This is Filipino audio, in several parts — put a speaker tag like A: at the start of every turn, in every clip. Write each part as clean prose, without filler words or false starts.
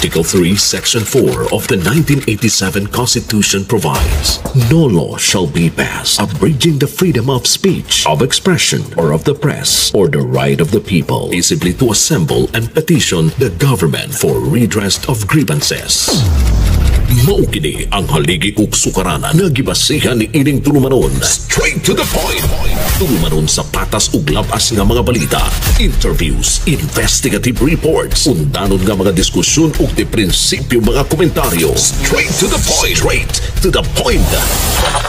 A: Article 3, Section 4 of the 1987 Constitution provides, no law shall be passed abridging the freedom of speech, of expression, or of the press, or the right of the people peaceably to assemble and petition the government for redress of grievances. Mao kini ang haligi ug sukaranan nga gibasihan ni ining tulumanon. Straight to the point. Tulumanon sa patas ug labas nga mga balita, interviews, investigative reports, undanon nga mga diskusyon ug de prinsipyo mga komentaryo. Straight to the point. Straight to the point.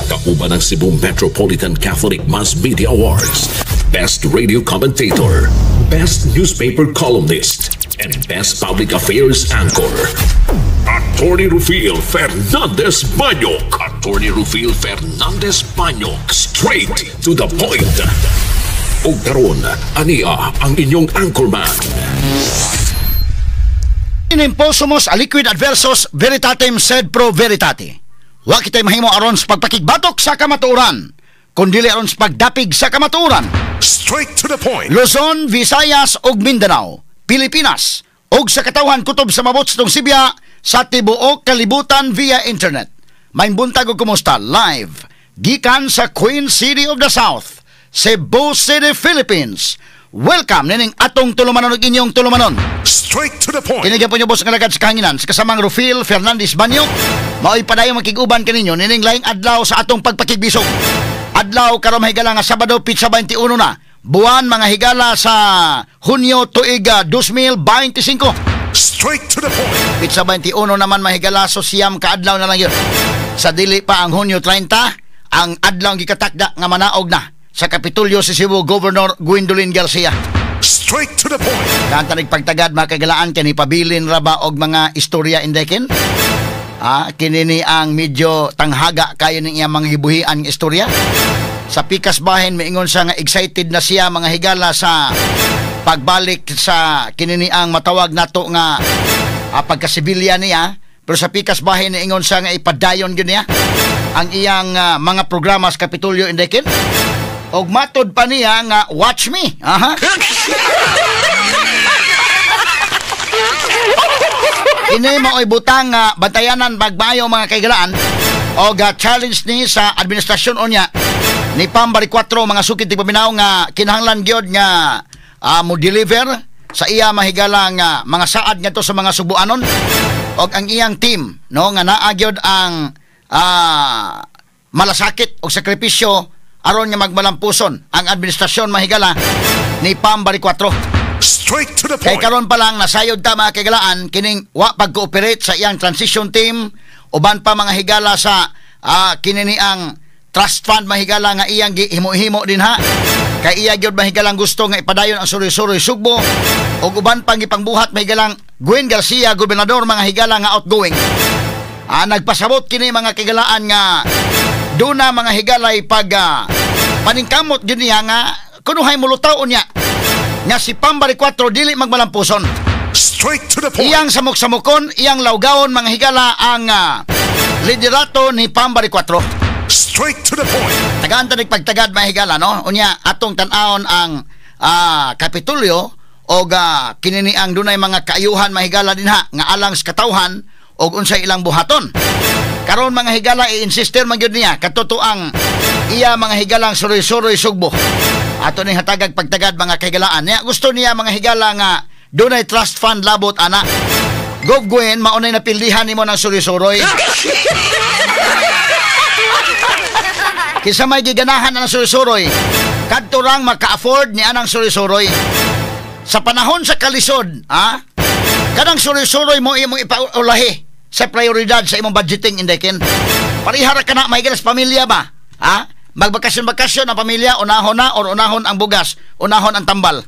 A: Kauban ang Cebu Metropolitan Catholic Mass Media Awards, Best Radio Commentator, Best Newspaper Columnist, and Best Public Affairs Anchor. Attorney Rufil Fernandez Banyok. Attorney Rufil Fernandez Banyok. Straight to the point. O karon, ania ang inyong anchorman.
B: Inimposumos aliquid adversus veritatem sed pro veritate. Wa kitay mahimo aron sa pagpakigbatok sa kamatuoran, kundi aron sa pagdapig sa kamatuoran.
C: Straight to the point.
B: Luzon, Visayas ug Mindanao, Pilipinas, ug sa katawhan kutob sa mabots tong Sibya sa tibuok kalibutan via internet. May buntag ug kumusta live gikan sa Queen City of the South, Cebu City, Philippines. Welcome nining atong tulumanon ug inyong tulumanon.
C: Straight to the point.
B: Kinigyan po niyo boss nga lagad sa kahanginan sa kasamang Rufil Fernandez Banyok. Mao'y padayon makig-uban kaninyo nining laing adlaw sa atong pagpakigbisog. Adlaw karon mahigala nga Sabado Pitsa 21 na. Buwan mga higala sa Hunyo tuig 2025.
C: Straight to the point.
B: Pitsa 21 naman mahigala so siyam ka adlaw na lang yun. Sa dili pa ang Hunyo 30, ang adlaw gikatakda nga manaog na sa Kapitulyo si Cebu Governor Gwendolyn Garcia.
C: Straight to the point.
B: Kanta nagpagtagad makagalaan kani pabilin ra ba og mga istorya indekin? Kinini ang medyo tanghaga kayo ning iyang mga hibuhian nga istorya. Sa pikas bahin miingon siya nga excited na siya mga higala sa pagbalik sa kinini ang matawag nato nga pagkasibilya niya. Pero sa pikas bahin miingon siya nga ipadayon gyud niya ang iyang mga programa sa Kapitulyo indekin. Og matod pa niya nga watch me. Ini mao'y butang bantayanan bagbayo mga kaigalaan o challenge ni sa administrasyon o niya ni Pambari 4 mga sukit ti paminaw nga kinahanglan gyud nga mo deliver sa iya mahigala nga mga saad nga to sa mga Subuanon og ang iyang team no nga naa gyud ang malasakit og sakripisyo aron nga magmalampuson ang administrasyon mahigala ni Pambari 4.
C: Straight to the
B: Kay
C: point.
B: karon pa lang nasayod ta mga kaigalaan kining wa pag-cooperate sa iyang transition team uban pa mga higala sa kinini ang trust fund mahigala nga iyang himo-himo din ha. Kay iya gyud mahigalang gusto nga ipadayon ang Suroy-Suroy Sugbo ug uban pang ipangbuhat mahigalang Gwen Garcia gobernador mga higala nga outgoing. Nagpasabot kini mga kaigalaan nga duna mga higalay pag paningkamot gyud niya nga kunuhay mulutaw niya nga si Pambari 4 dili magmalampuson.
C: Straight to the point.
B: Iyang samok-samokon, iyang lawgawon mga higala ang liderato ni Pambari 4.
C: Straight to the point.
B: Tagaan ta nagpagtagad mga higala no. Unya atong tan-awon ang Kapitulyo og kinini ang dunay mga kaayuhan mga higala dinha nga alang sa katawhan og unsay ilang buhaton. Karon mga higala i-insister man gyud niya katuto ang iya mga higalang Suroy-Suroy Sugbo. Ato ning hatagag pagtagad mga kaigalaan niya. Gusto niya mga higala nga dunay trust fund labot ana. Gov Gwen maunay napildihan nimo ng Suroy-Suroy. Kisa may giganahan ng Suroy-Suroy, kadto rang maka-afford ni anang Suroy-Suroy. Sa panahon sa kalisod, kadang Suroy-Suroy mo imong ipaulahi sa prioridad sa imong budgeting indekin. Parihara ka na may ganas pamilya ba? Magbakasyon-bakasyon ang pamilya, unahon na or unahon ang bugas, unahon ang tambal.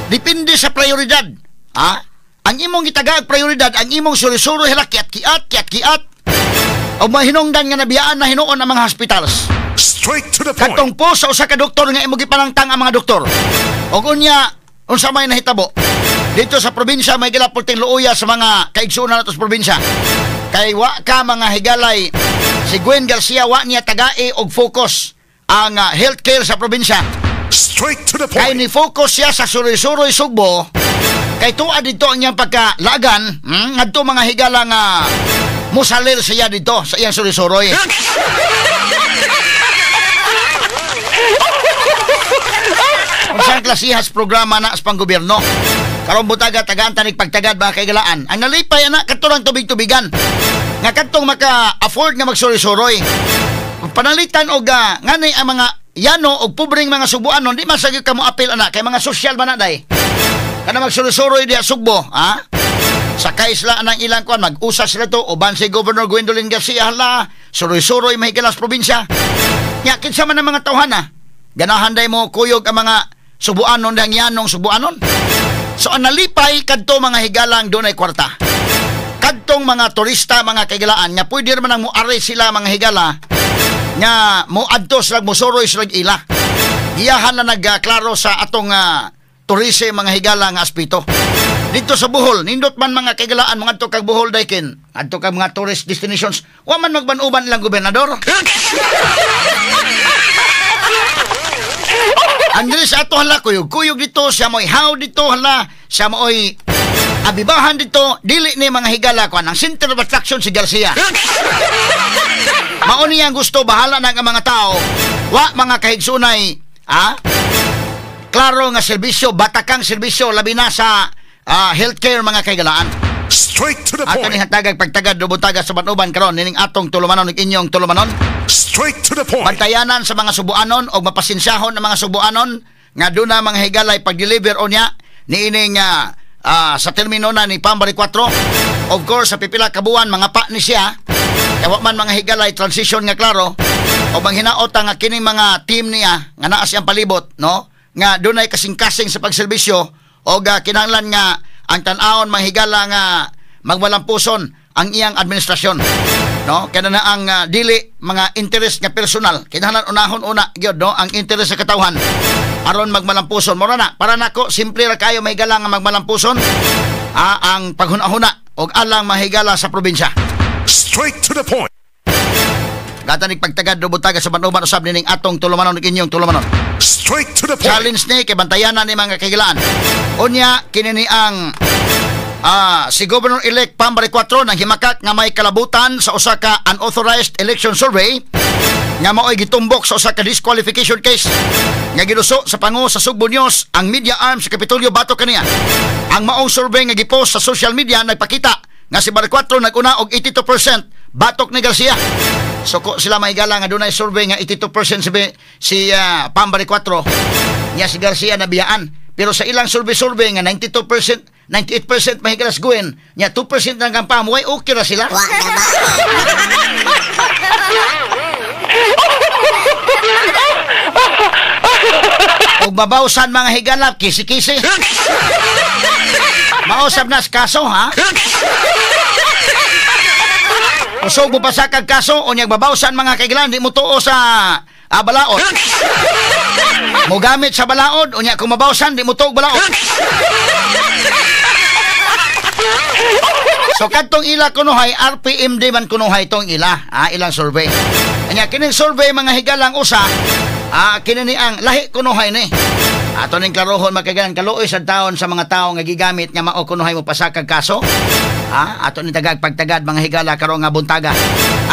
B: Depende sa prioridad. Ang imong itagag prioridad, ang imong Suroy-Suroy hala kiat. O mahinungdan nga nabiyaan na hinuon ang mga hospitals.
C: Straight to the point.
B: Katong po sa usa ka doktor nga imong gipanangtang ang mga doktor. O unya, unsa may nahitabo? Dito sa probinsya may gilapulting luuya sa mga kaigsunan nato sa probinsya. Kay wa ka mga higalay si Gwen Garcia wa niya tagai og focus ang healthcare sa probinsya.
C: Straight to the
B: Kay
C: point.
B: ni focus siya sa Suroy-Suroy Sugbo Kay tuwa dito ang iyang pagkalagan, ngadto mga higala nga musalir siya dito sa iyang sulisuroy. Unsang klasihas programa na sa panggobyerno. Karon butaga tagaan tanig pagtagad mga kaigalaan. Ang nalipay ana kadto lang tubig-tubigan. Nga kadtong maka-afford nga magsuroy-suroy. Panalitan og ngani ang mga yano og pobreng mga Subuanon di man sagid kamo apil ana kay mga sosyal man na day. Kana magsuroy-suroy diha Sugbo, ha? Sakay sila anang ilang kuan mag-usas sila to uban si Governor Gwendolyn Garcia hala suroy-suroy mahigalas probinsya. Nya kinsa man ang mga tawhana? Ganahan day mo kuyog ang mga Subuanon dang yanong Subuanon. So ang nalipay kadto mga higalang dunay kwarta. Kadtong mga turista mga kaigalaan nga pwede man ang muari sila mga higala nga muadto sila musuroy sila ila. Giyahan na nagklaro sa atong turise mga higala nga aspito. Dito sa Bohol, nindot man mga kaigalaan mga adto kag Bohol daykin, adto kag mga tourist destinations, wa man magban-uban ilang gobernador. Andres ato hala kuyog dito, siya mo'y how dito hala, siya mo'y abibahan dito, dili ni mga higala ko ang center of attraction si Garcia. Mauni ang gusto bahala ng mga tao, wa mga kahigsunay, klaro nga serbisyo, batakang serbisyo labi na sa healthcare mga kaigalaan.
C: Straight to the
B: At
C: point.
B: kaning hatagag pagtagad dubutaga sa Banuban karon nining atong tulumanon ug inyong tulumanon.
C: Straight to the point.
B: Bantayanan sa mga Subuanon o mapasinsyahon ng mga Subuanon nga doon na mga higalay pag-deliver o niya niining sa termino na ni Pambari 4. Of course, sa pipila kabuan, mga pa ni siya. Kawa man mga higalay, transition nga klaro. O manghinaot nga kining mga team niya nga naa siyang palibot, no? Nga doon ay kasing-kasing sa pagserbisyo o kinahanglan nga ang tan-awon mga higala nga magwalampuson ang iyang administrasyon. No, kaya na ang dili mga interest nga personal kinahanglan unahon una gyud no ang interest sa katawhan aron magmalampuson mo na para nako simple ra kayo mahigala nga magmalampuson ang paghuna-huna og alang mahigala sa probinsya.
C: Straight to the point.
B: Gatanig pagtagad do butaga sa Banuban usab nining atong tulumanon ug inyong tulumanon.
C: Straight to the point.
B: Challenge ni kay bantayanan ni mga kahigalaan. Unya kini ni ang si Governor-elect Pambari 4 nang himakak nga may kalabutan sa usa ka unauthorized election survey nga mao'y gitumbok sa usa ka disqualification case nga ginuso sa pangu sa Sugbo News ang media arm sa Kapitolyo batok kaniya. Ang maong survey nga gipost sa social media nagpakita nga si Pambari 4 naguna og 82% batok ni Garcia. Suko sila mahigala nga dunay survey nga 82% si Pambari 4 nya si Garcia nabiyaan. Pero sa ilang survey nga 92%, 98% mahigalas guwen, nya 2% lang ang pamuhay, okay ra sila. O babawsan mga higalap, kisi-kisi. Mausap na sa kaso, ha? Usog mo pa sa kagkaso, o niyang babawsan mga kaigalan, di mo tuo sa balaod. Mo gamit sa balaod, unya kung mabawsan, di mo tuog balaod. So kadtong ila kunuhay, RPMD man kunuhay tong ila, ilang survey. Anya kining survey mga higalang usa, kinini ang lahi kunuhay ni. Ato ning klarohon makagalan kaluoy sa taon sa mga tao nga gigamit nga mao kunuhay mo pasakag kaso. Ato ni tagag pagtagad mga higala karon nga buntaga.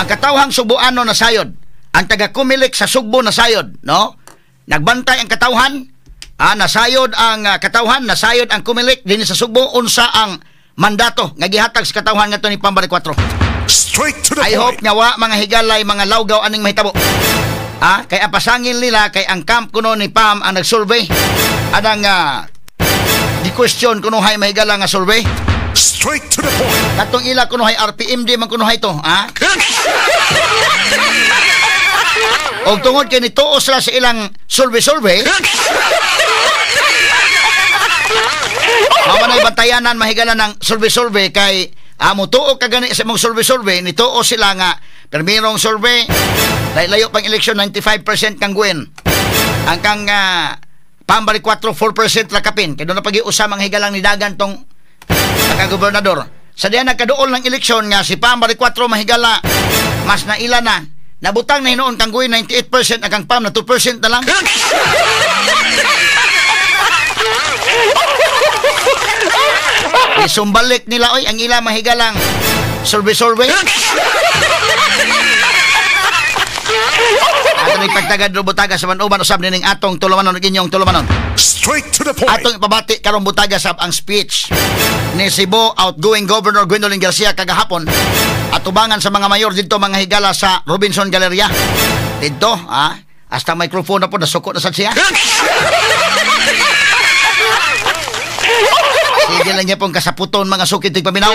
B: Ang katawhang Subuano na sayod, ang taga Kumilik sa Sugbo na sayod, no? Nagbantay ang katawhan, nasayod ang katawhan, nasayod ang Kumilik din sa Sugbo unsa ang mandato nga gihatag sa katawhan ngadto ni Pambari 4.
C: Straight to the
B: I hope
C: point.
B: nga wa mga higalay mga lawgaw aning mahitabo. Kay apasangil nila kay ang camp kuno ni Pam ang nag-survey. Adang di question kuno hay mahigala nga survey.
C: Straight to the point.
B: Katong ila kuno hay RPMD man kuno hay to, Og tungod kay nituo sila sa ilang survey. Mamanay bantayanan mahigala ng survey kay mutuo ka gani sa mong survey nituo sila nga permirong survey layo pang eleksyon 95% kang gwen. Ang kang Pambari 4 4% lakapin kay doon na pag-iusa mga higalang ni dagan tong pagka-gobernador. Sa diyan nagkaduol ng eleksyon nga si Pambari 4 mahigala mas naila na nabutang na hinoon kang gwen 98% ang kang Pam na 2% na lang. Isumbalik nila oy ang ila mahigalang survey. Ato ni pagtagad ro butaga sa manuban usab ning atong tulumanon ug inyong tulumanon.
C: Straight to the point.
B: Atong ipabati karong butaga sab ang speech ni Cebu outgoing Governor Gwendolyn Garcia kagahapon at tubangan sa mga mayor dito mga higala sa Robinson Galleria. Dito, hasta microphone na po nasuko na sad siya. Sige lang niya pong kasaputon mga sukit tig paminaw.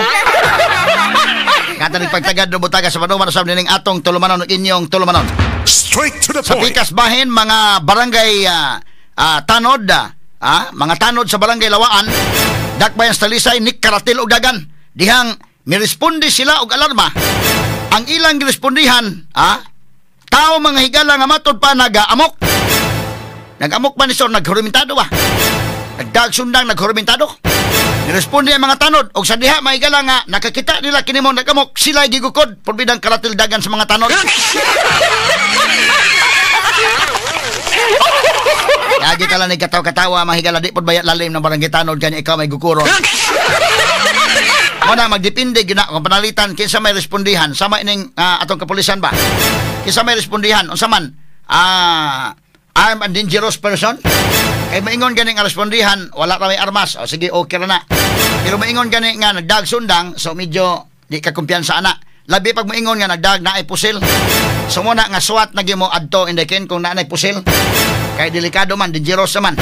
B: Kata ni pagtagad ro butaga sa manuban usab ning atong tulumanon ug inyong tulumanon.
C: Straight to the
B: Sa
C: point.
B: pikas bahin mga barangay tanod mga tanod sa barangay Lawaan dakbayan sa Talisay ni Karatil og Dagan dihang miresponde sila og alarma ang ilang girespondihan tao mga higala nga matod pa nag-amok pa ni sir naghurumentado nagdagsundang naghurumentado niresponde ang mga tanod og sa diha mga higala nga nakakita nila kini mo nagamok sila gigukod porbidang Karatil Dagan sa mga tanod. Lagi tala ni katawa-katawa mahigala di pod bayat lalim ng barangay tanod kanya ikaw may gukuron. Muna magdepende gina kung panalitan kinsa may respondihan sama ining atong kapulisan ba. Kinsa may respondihan unsa man armed and dangerous person. Kay maingon gani nga respondihan wala ra may armas o sige okay ra na. Pero maingon gani nga nagdag sundang so medyo di ka kumpiyansa ana. Labi pag maingon nga nagdag na ay pusil. So muna nga SWAT na mo adto indikin kung naanay pusil. Kay delikado man, dangerous man.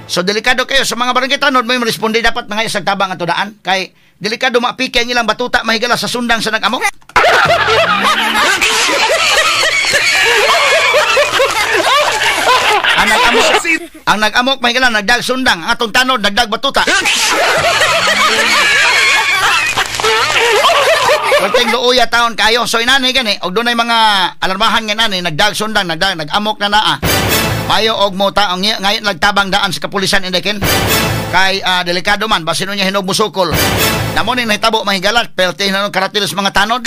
B: So delikado kayo sa mga barangay tanod may responde dapat mga isang tabang ato daan. Kay delikado mapike ang ilang batuta mahigala sa sundang sa nag-amok. ang nag-amok mahigala nagdag sundang atong tanod nagdag batuta. Kunting luuya taon kayo. So inani gani og dunay mga alarmahan nga nani nagdag sundang nag-amok na naa. Mayo og mo taong ngayon nagtabang daan sa kapulisan indikin. Kay delikado man basin unya hinog musukol. Namo ning nahitabo mahigalat perte na Karatil sa mga tanod.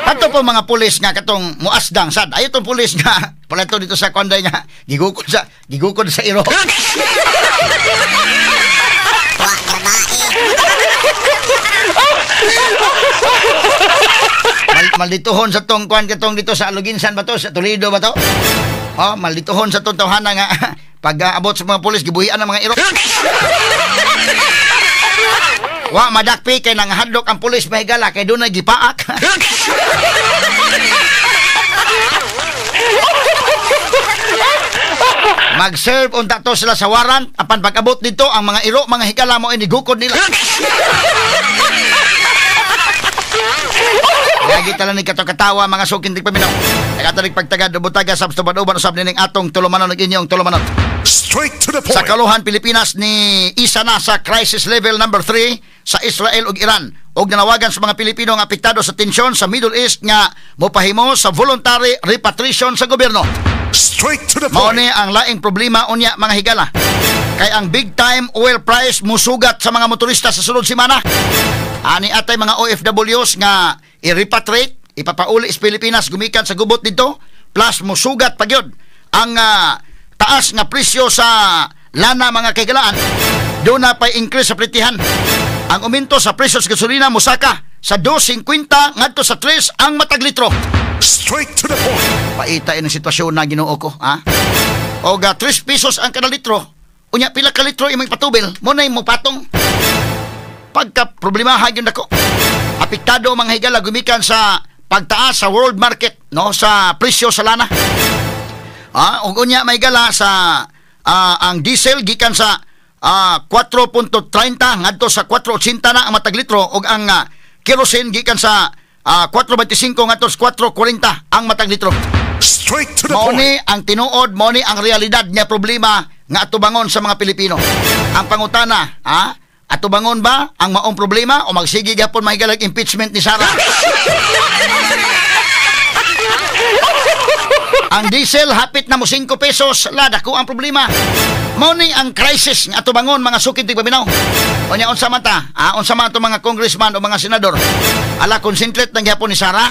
B: Ato po mga pulis nga katong muasdang sad. Ayo tong pulis nga palato dito sa konday nga gigukod sa iro. Maldituhon sa tong kuan katong dito sa Aluginsan ba to sa Toledo ba to? Maldituhon sa tong tawhana nga pag abot sa mga pulis gibuhian ang mga iro. Wa madakpi kay nang hadlok ang pulis mahigala kay dunay gipaak. Mag-serve unta to sila sa warrant apan pag-abot dito ang mga iro mga higala mo inigukod nila. Lagi tala ni katawa mga sukin tig paminaw. Nagatalig pagtagad butaga sa tuban-uban usab ning atong tulumanon ug inyong tulumanon.
C: Straight to the point.
B: Sa kaluhan Pilipinas ni isa na sa crisis level number 3 sa Israel ug Iran og nanawagan sa mga Pilipino nga apektado sa tensyon sa Middle East nga mopahimo sa voluntary repatriation sa gobyerno.
C: Straight to the
B: Mao
C: point.
B: ni ang laing problema unya mga higala. Kay ang big time oil price musugat sa mga motorista sa sulod semana. Ani atay mga OFWs nga i-repatriate, ipapauli sa Pilipinas gumikan sa gubot dito, plus musugat pa gyud ang taas nga presyo sa lana mga kaigalaan. Doon na pa increase sa pritihan. Ang uminto sa presyo sa gasolina musaka sa 2.50 ngadto sa 3 ang matag litro.
C: Straight to the point.
B: Paita ang sitwasyon na Ginoo ko, O 3 pesos ang kada litro. Unya pila ka litro imong patubil, mo nay mo patong. Pagka problemahan yun ako. Apektado mga higala gumikan sa pagtaas sa world market no sa presyo sa lana. Ug unya may higala sa ang diesel gikan sa 4.30 ngadto sa 4.80 na ang matag litro ug ang kerosene gikan sa 4.25 ngadto sa 4.40 ang matag litro.
C: Straight to the
B: Mao
C: point.
B: ni ang tinuod, mao ni ang realidad nga problema nga atubangon sa mga Pilipino. Ang pangutana, atubangon ba ang maong problema o magsige gyapon mahigalag impeachment ni Sara? Ang diesel hapit na mo 5 pesos, lada ko ang problema. Mao ni ang crisis nga atubangon mga sukid tig paminaw. Unya unsa man ta? Unsa man to mga congressman o mga senador? Ala concentrate nang gyapon ni Sara.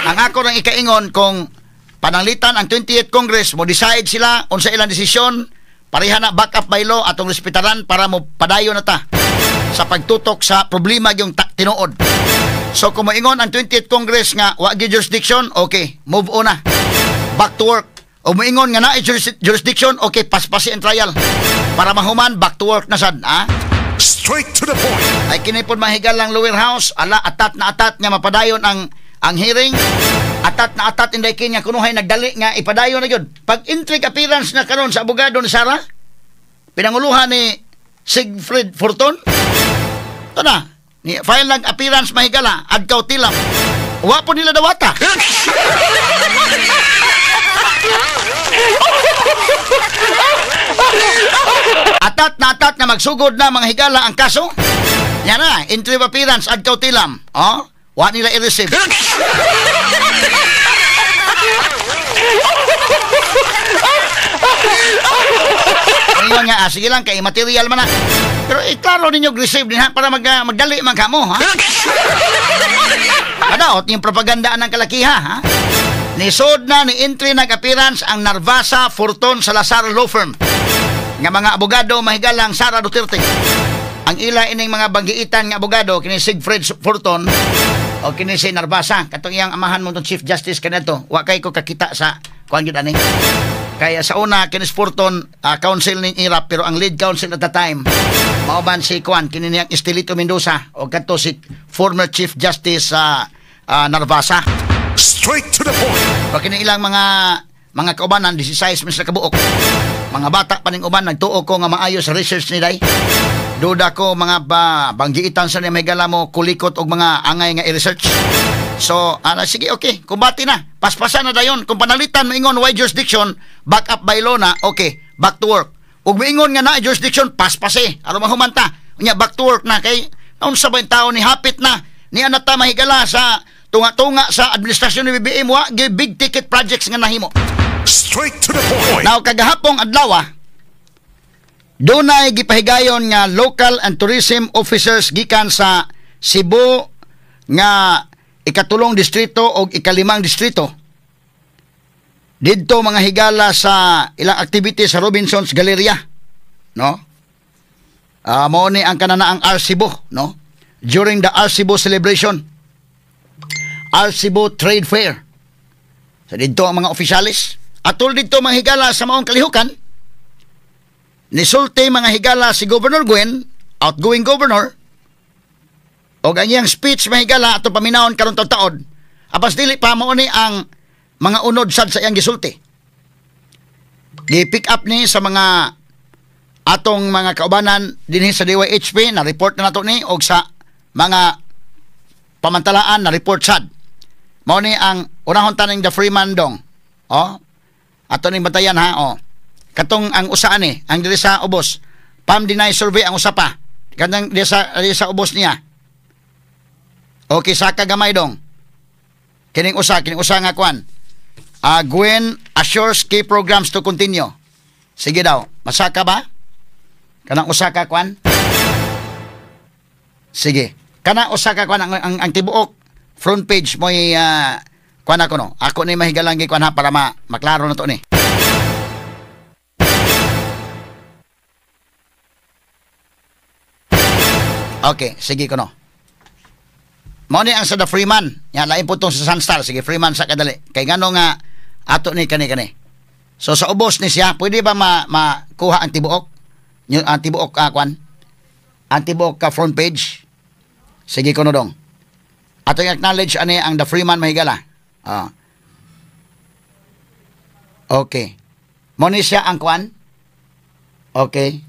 B: Ang ako nang ikaingon kung pananglitan ang 28th Congress mo decide sila unsa ilang desisyon pareha na backup by law atong respetaran para mo padayon na ta sa pagtutok sa problema yung tinuod. So kung maingon ang 20th Congress nga wa gyud jurisdiction, okay, move on na. Back to work. O maingon nga na jurisdiction, okay, paspasi ang trial. Para mahuman, back to work na sad, ha?
C: Straight to the point.
B: Ay kinipod mahigal lang lower house, ala atat na atat nga mapadayon ang hearing. Atat na atat inday kin nga kunuhay nagdali nga ipadayon na gyud. Pag intrigue appearance na karon sa abogado ni Sara, pinanguluhan ni Siegfried Forton. Ito na. Ni file lang appearance mahigala adkaw tilam. Wa po nila dawata. Atat na magsugod na mga higala ang kaso. Yan na, entry of appearance adkaw tilam. Oh, wa nila i-receive. Ngayon nga, sige lang, kay material man na. Pero iklaro ninyo receive din ha, para magdali man kamo, ha? Kadaot yung propagandaan ng kalakiha, ha? Nisod na ni entry nag-appearance ang Narvasa Forton Salazar Law Firm. Nga mga abogado mahigalang Sara Duterte. Ang ila ining mga banggiitan nga abogado, kini Siegfried Forton, o kini si Narvasa, katong iyang amahan mo itong Chief Justice kanito, wa kay ko kakita sa kuan yun ani. Kaya sa una, kinis Forton, counsel ng IRAP, pero ang lead counsel at the time, mauban si Kwan, kininiyang Estelito Mendoza, o kato si former Chief Justice Narvasa.
C: Straight to the point.
B: O kinilang mga kaubanan, 16 minutes na kabuok. Mga bata pa ning uban, nagtuo ko nga maayo sa research ni Day. Duda ko mga banggiitan sa may gala mo, kulikot o mga angay nga i-research. So, sige, okay, kumbati na. Paspasan na dayon. Kung panalitan maingon why jurisdiction, back up by law na, okay, back to work. Ug maingon nga na jurisdiction, paspase. Aron mahumanta. Unya back to work na kay naun sa bang tao ni hapit na ni anata mahigala sa tunga-tunga sa administrasyon ni BBM wa big ticket projects nga nahimo.
C: Straight to the point.
B: Now kagahapong adlaw dunay gipahigayon nga local and tourism officers gikan sa Cebu nga ikatulong distrito o ikalimang distrito. Didto mga higala sa ilang activity sa Robinson's Galleria, no? Mao ni ang kananaang Cebu, no? During the Cebu celebration, Cebu Trade Fair. So didto ang mga opisyalis. Atul didto mga higala sa maong kalihukan. Nisulti mga higala si Governor Gwen, outgoing governor, o ganyang speech mahigala ato paminawon karon taon. Apas dili pa mao ni ang mga unod sad sa iyang gisulti. Gi-pick up ni sa mga atong mga kaubanan dinhi sa DYHP na report na nato ni og sa mga pamantalaan na report sad. Mao ni ang unahon taning the Freeman Dong. Ato ning batayan ha, katong ang usa ni ang diri sa ubos Pam deny survey ang usa pa kanang diri sa ubos niya. Okay, sa kagamay dong kining usa nga kwan, Gwen assures key programs to continue. Sige daw, masaka ba kanang usa ka kwan? Sige, kanang usa ka kwan ang tibuok front page mo kwan ako no, ako ni mahigalang gi kwan ha para maklaro na to ni. Okay, sige ko no. Mao ni ang sa the Freeman. Yan, lain po itong sa Sunstar. Sige, Freeman sa kadali. Kay gano nga, ato ni kani. So, sa ubos ni siya, pwede ba makuha ang tibuok? Ang tibuok, kwan? Ang tibuok ka front page? Sige ko no dong. Ato yung acknowledge ani ang the Freeman mahigala. Okay. Mao ni siya ang kwan? Okay.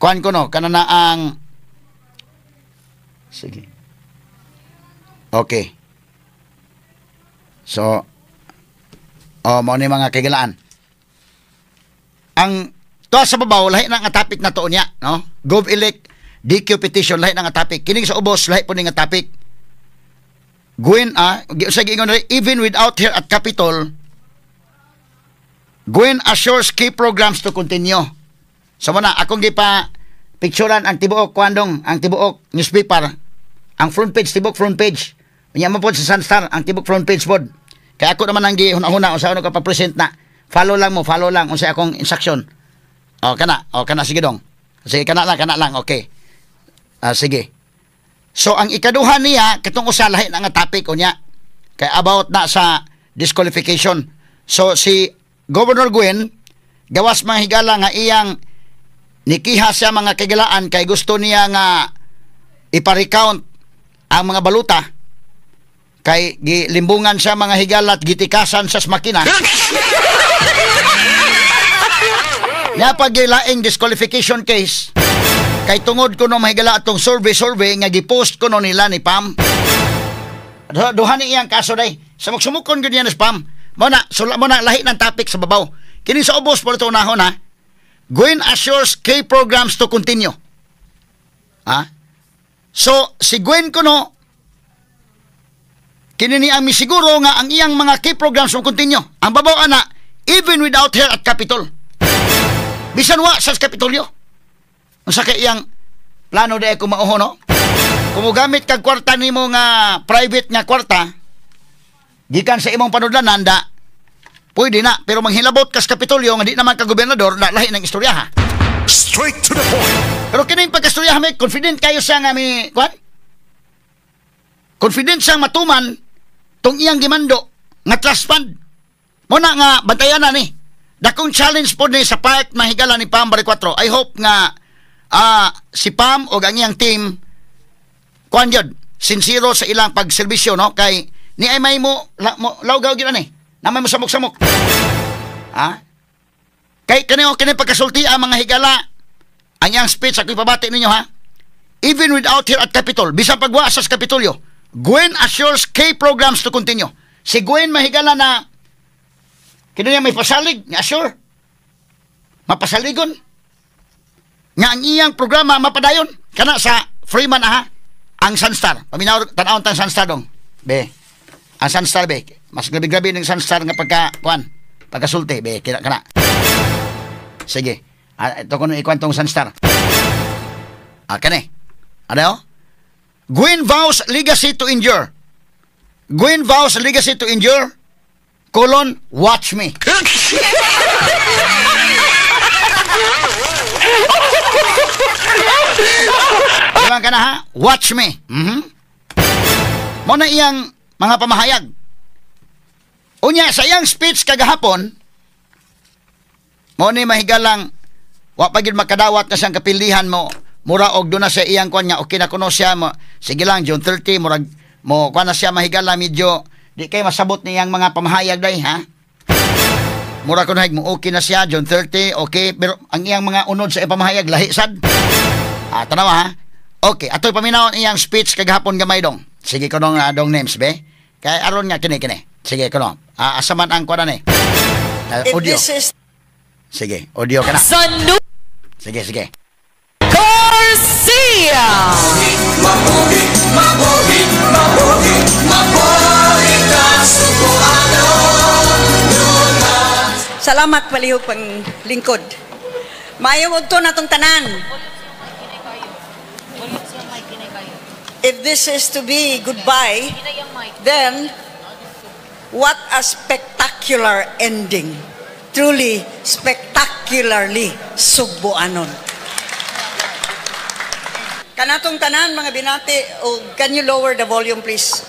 B: Kwan ko no, kanana ang sige. Okay. So, mao ni mga kaigalaan. Ang to sa babaw lahi na nga topic na to niya, no? GovElect DQ petition lahi na nga topic. Kining sa ubos lahi po ni nga topic. Gwen sa giingon even without her at Capitol, Gwen assures key programs to continue. So muna akong gipa picturean ang tibuok kwandong ang tibuok newspaper. Ang front page tibuok front page. Unya mo pod sa Sunstar ang tibuok front page pod. Kaya ako naman ang gihuna-huna unsa ano ka pa present na. Follow lang unsa akong instruction. kana sige dong. Sige kana lang, okay. Sige. So ang ikaduha niya katong usa lahi na nga topic unya kay about na sa disqualification. So si Governor Gwen gawas mga higala nga iyang nikiha siya mga kagilaan kay gusto niya nga ipa-recount ang mga baluta kay gilimbungan siya mga higala at gitikasan sa makina. Nya pag gilaing disqualification case kay tungod ko no mahigala atong survey nga gipost ko no nila ni Pam. Duha ni iyang kaso day. Sumukon gud yan ni Pam. Mo na lahi ng topic sa babaw. Kini sa ubos po ito unahon ha. Gwen assures K programs to continue. So si Gwen ko no kini ni ang misiguro nga ang iyang mga K programs mo continue. Ang babaw ana even without her at Capitol. Bisan wa sa Kapitolyo. Unsa kay iyang plano day ko mauho no? Kung gamit kag kwarta nimo nga private nga kwarta gikan sa imong panudlanan da pwede na pero manghilabot kas Kapitolyo nga di naman ka gobernador lahi ng istorya ha.
C: Straight to the point.
B: Pero kining pagkastorya may confident kayo sa nga mi kwan? Confident siyang matuman tong iyang gimando nga trust fund. Mo na nga bantayan na ni. Dakong challenge po ni sa part mahigala ni Pam Baricotro. I hope nga si Pam o ang iyang team kuan yun, sincero sa ilang pagserbisyo no kay ni ay may mo lawgaw gyud ani namay mo samok-samok kay kani pagkasulti ang mga higala ang iyang speech ako ipabati ninyo ha even without here at Capitol bisan pagwa sa Kapitolyo Gwen assures K programs to continue. Si Gwen mahigala na kini may pasalig nga assure mapasaligon nga ang iyang programa mapadayon kana sa Freeman ang Sunstar. Paminaw tan-awon tang Sunstar dong. Be. Ang Sunstar be. Mas grabe-grabe ning Sunstar nga pagkasulti be kina kana. Sige. Ito ko ikuan tong Sunstar. Kani. Ano? Gwen vows legacy to endure. Gwen vows legacy to endure. Watch me. Diba ka na ha? Watch me. Mo na iyang mga pamahayag. Unya, sa iyang speech kagahapon, mo ni mahigalang wa pagid makadawat na siyang kapilihan mo. Mura og doon na sa iyang kwan nga. Okay na kuno siya mo. Sige lang, June 30, murag mo kwan na siya mahigala medyo di kay masabot niyang mga pamahayag day ha. Mura ko na mo okay na siya June 30, okay, pero ang iyang mga unod sa pamahayag lahi sad. Tanawa ha. Okay, atoy paminaw iyang speech kagahapon gamay dong. Sige ko dong dong names be. Kay aron nga kini. Sige ko dong. Asaman ang kuan ni. Audio. Sige, audio kana. Sige.
D: Garcia. Salamat palihog pang lingkod. Maayong udto natong tanan. If this is to be goodbye, then what a spectacular ending. Truly, spectacularly Sugboanon. Kanatong tanan, mga binati, can you lower the volume please?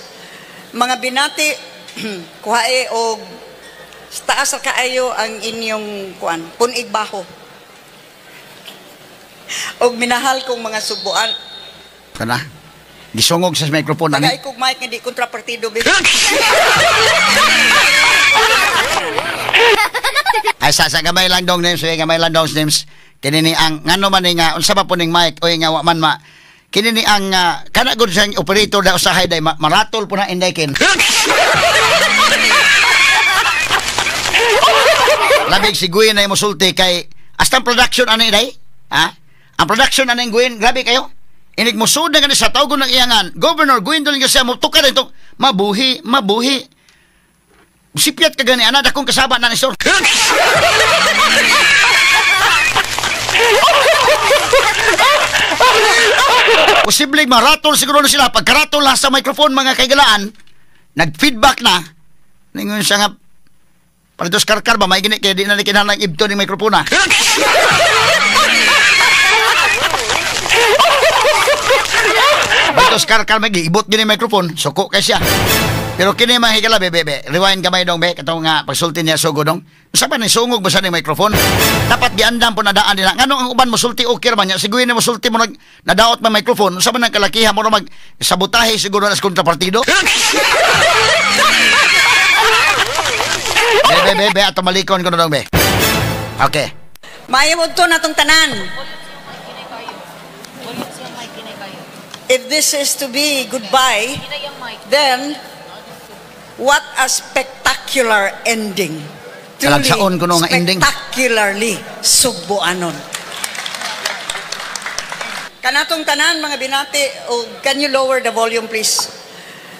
D: Mga binati, kuhae o taas sa kaayo ang inyong punig baho. O minahal kong mga Sugboan.
B: Kana? Gisungog sa microphone ani.
D: Tagay kog mic nga di kontrapartido be.
B: Ay sa gamay lang dong names, gamay lang dong names. Kini ni ang ngano man ni nga unsa ba po ning mic oy nga wa man ma. Kini ni ang kana gud sa operator da usahay day maratol po na inday kin. Labig si Gwen ay musulti kay hasta production ani day. Ang production ani Gwen, grabe kayo. Inig mo sud nga sa tawgon ng iyangan. Governor Gwen dili siya mo tukar ito. Mabuhi. Sipiat ka gani ana dakong kasaba na ni sir. Posible maratol siguro na sila pagkaratol lang sa microphone mga kaigalaan. Nag-feedback na. Ningon siya nga Palitos karkar ba, may gini, kaya di na kinahanglan ibto ni mikrofon ha. Palitos karkar, may giibot gini mikrofon, suko kay siya. Pero kini mga higala, bebe, rewind kamay dong, be, katong nga, pagsulti niya sugo dong. Saan ni sungog ba sa ni mikrofon? Dapat giandam po nadaan nila. Ngano ang uban mosulti okay man niya? Siguin na mosulti mo nadaot may mikrofon. Saan man ang kalakihan mo na mag-sabotahe siguro na sa kontrapartido? Be, ato malikon ko na dong, be. Okay.
D: Mayamod to natong tanan. If this is to be goodbye, then what a spectacular ending.
B: Kalagsaon ko nung ending.
D: Spectacularly sugboanon. Kanatong tanan, mga binati, can you lower the volume please?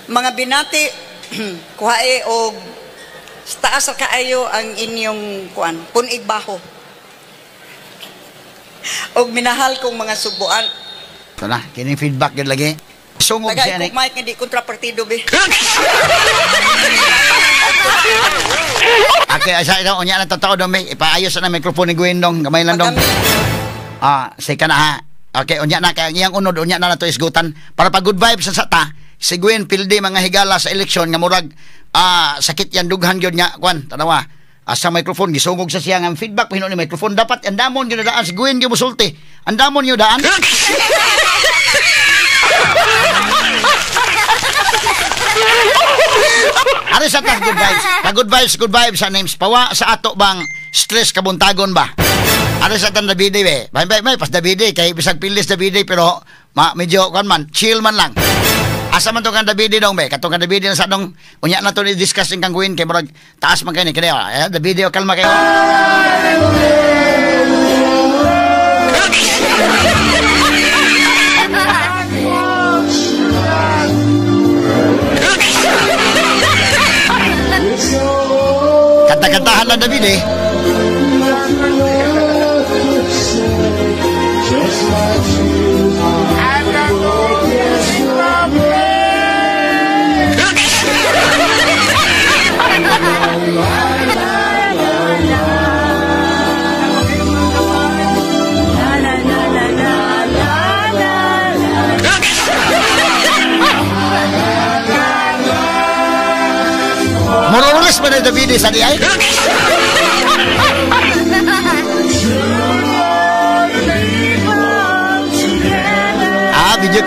D: Mga binati, kuhae o taas sa kaayo ang inyong punig baho. O minahal kong mga sugboan.
B: Ito na, kining feedback yun lagi. Sungog siya
D: Tagay kong mic hindi kontrapartido be.
B: Okay, asa ito, unya na totoo dong, be. Ipaayos na mikrofon ni Gwen dong, gamay lang dong. Say ka na ha. Okay, unya na, kaya iyang unod, unya na to isgutan. Para pag good vibes sa ta, si Gwen pildi mga higala sa eleksyon, nga murag, sakit yan, dughan yun nga, kwan, tanawa. Sa mikrofon, gisungog sa siya ng feedback, pahino ni mikrofon, dapat, andamon yun na daan, si Gwen yung musulti. Andamon yun daan. Ari sa tas good vibes sa names pawa sa ato bang stress kabuntagon ba? Ari sa tan Davide be. May pas Davide kay bisag pilis Davide pero medyo kan man chill man lang. Asa man to kan Davide dong be? Katong kan Davide sa dong unya na to ni discussing kang Gwen kay murag taas man kay ni kaya Davide kalma kayo. Kanta-kantahan lang David eh. Moroles pa na David sa di ay?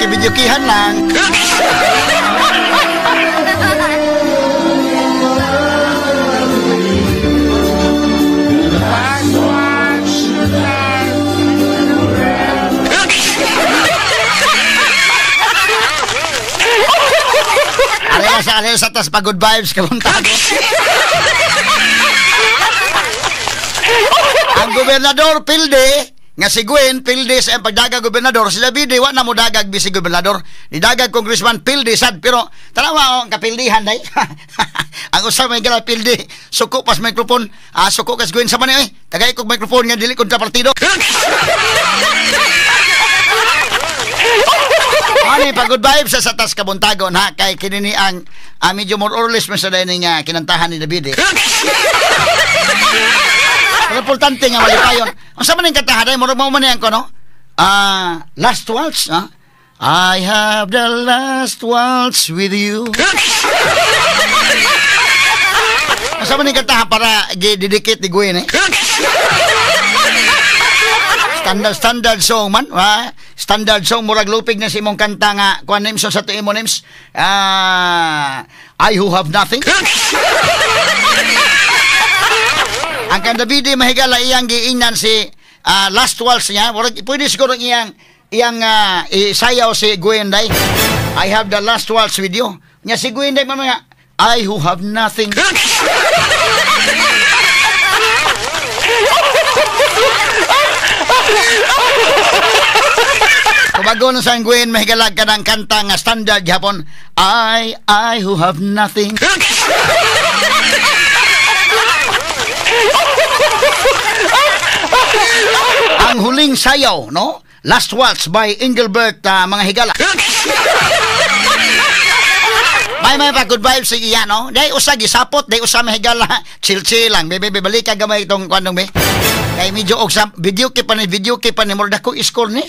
B: Video-kihan lang. Alay sa tas pag good vibes kabuntagon. Ang gobernador pilde nga si Gwen pilde sa pagdagag gobernador, si Davide wa na mo dagag bisi gobernador, ni dagag congressman pilde sad, pero tanawa ang kapildihan day. Ang usa may gala pilde suko pas mikrofon, suko kas Gwen sa man eh tagay kog mikrofon nga dili kontra partido. Ani pag good vibes sa tas kabuntagon ha, kay kinini ang medyo more or less man sa dining kinantahan ni Davide. Ang importante nga malipayon. Ang sama ng katahaday, mo man yan ko, no? Last waltz, ha? I have the last waltz with you. Ang sama ng kataha para didikit ni Gwen, eh? Standard song man, ha? Standard song, murag lupig na si mong kanta nga, kuha names sa tuin mo names, I who have nothing. Ang kan Davide mahigala iyang giingnan si last waltz niya, pwede siguro iyang isayaw si Gwen day. I have the last waltz with you. Nya si Gwen day mga I who have nothing. Kumagon sa Gwen mahigala ka ng kanta nga standard Japon, I who have nothing. Ang huling sayaw, no? Last Waltz by Engelbert, mga higala. May pa good vibes sige yan, no? Dahil usa gisapot, dahil usa mahigala. Chill lang. Bebe, balik ka gamay itong kwanong, be. Kaya medyo og sa video kay pa ni murda ko score ni.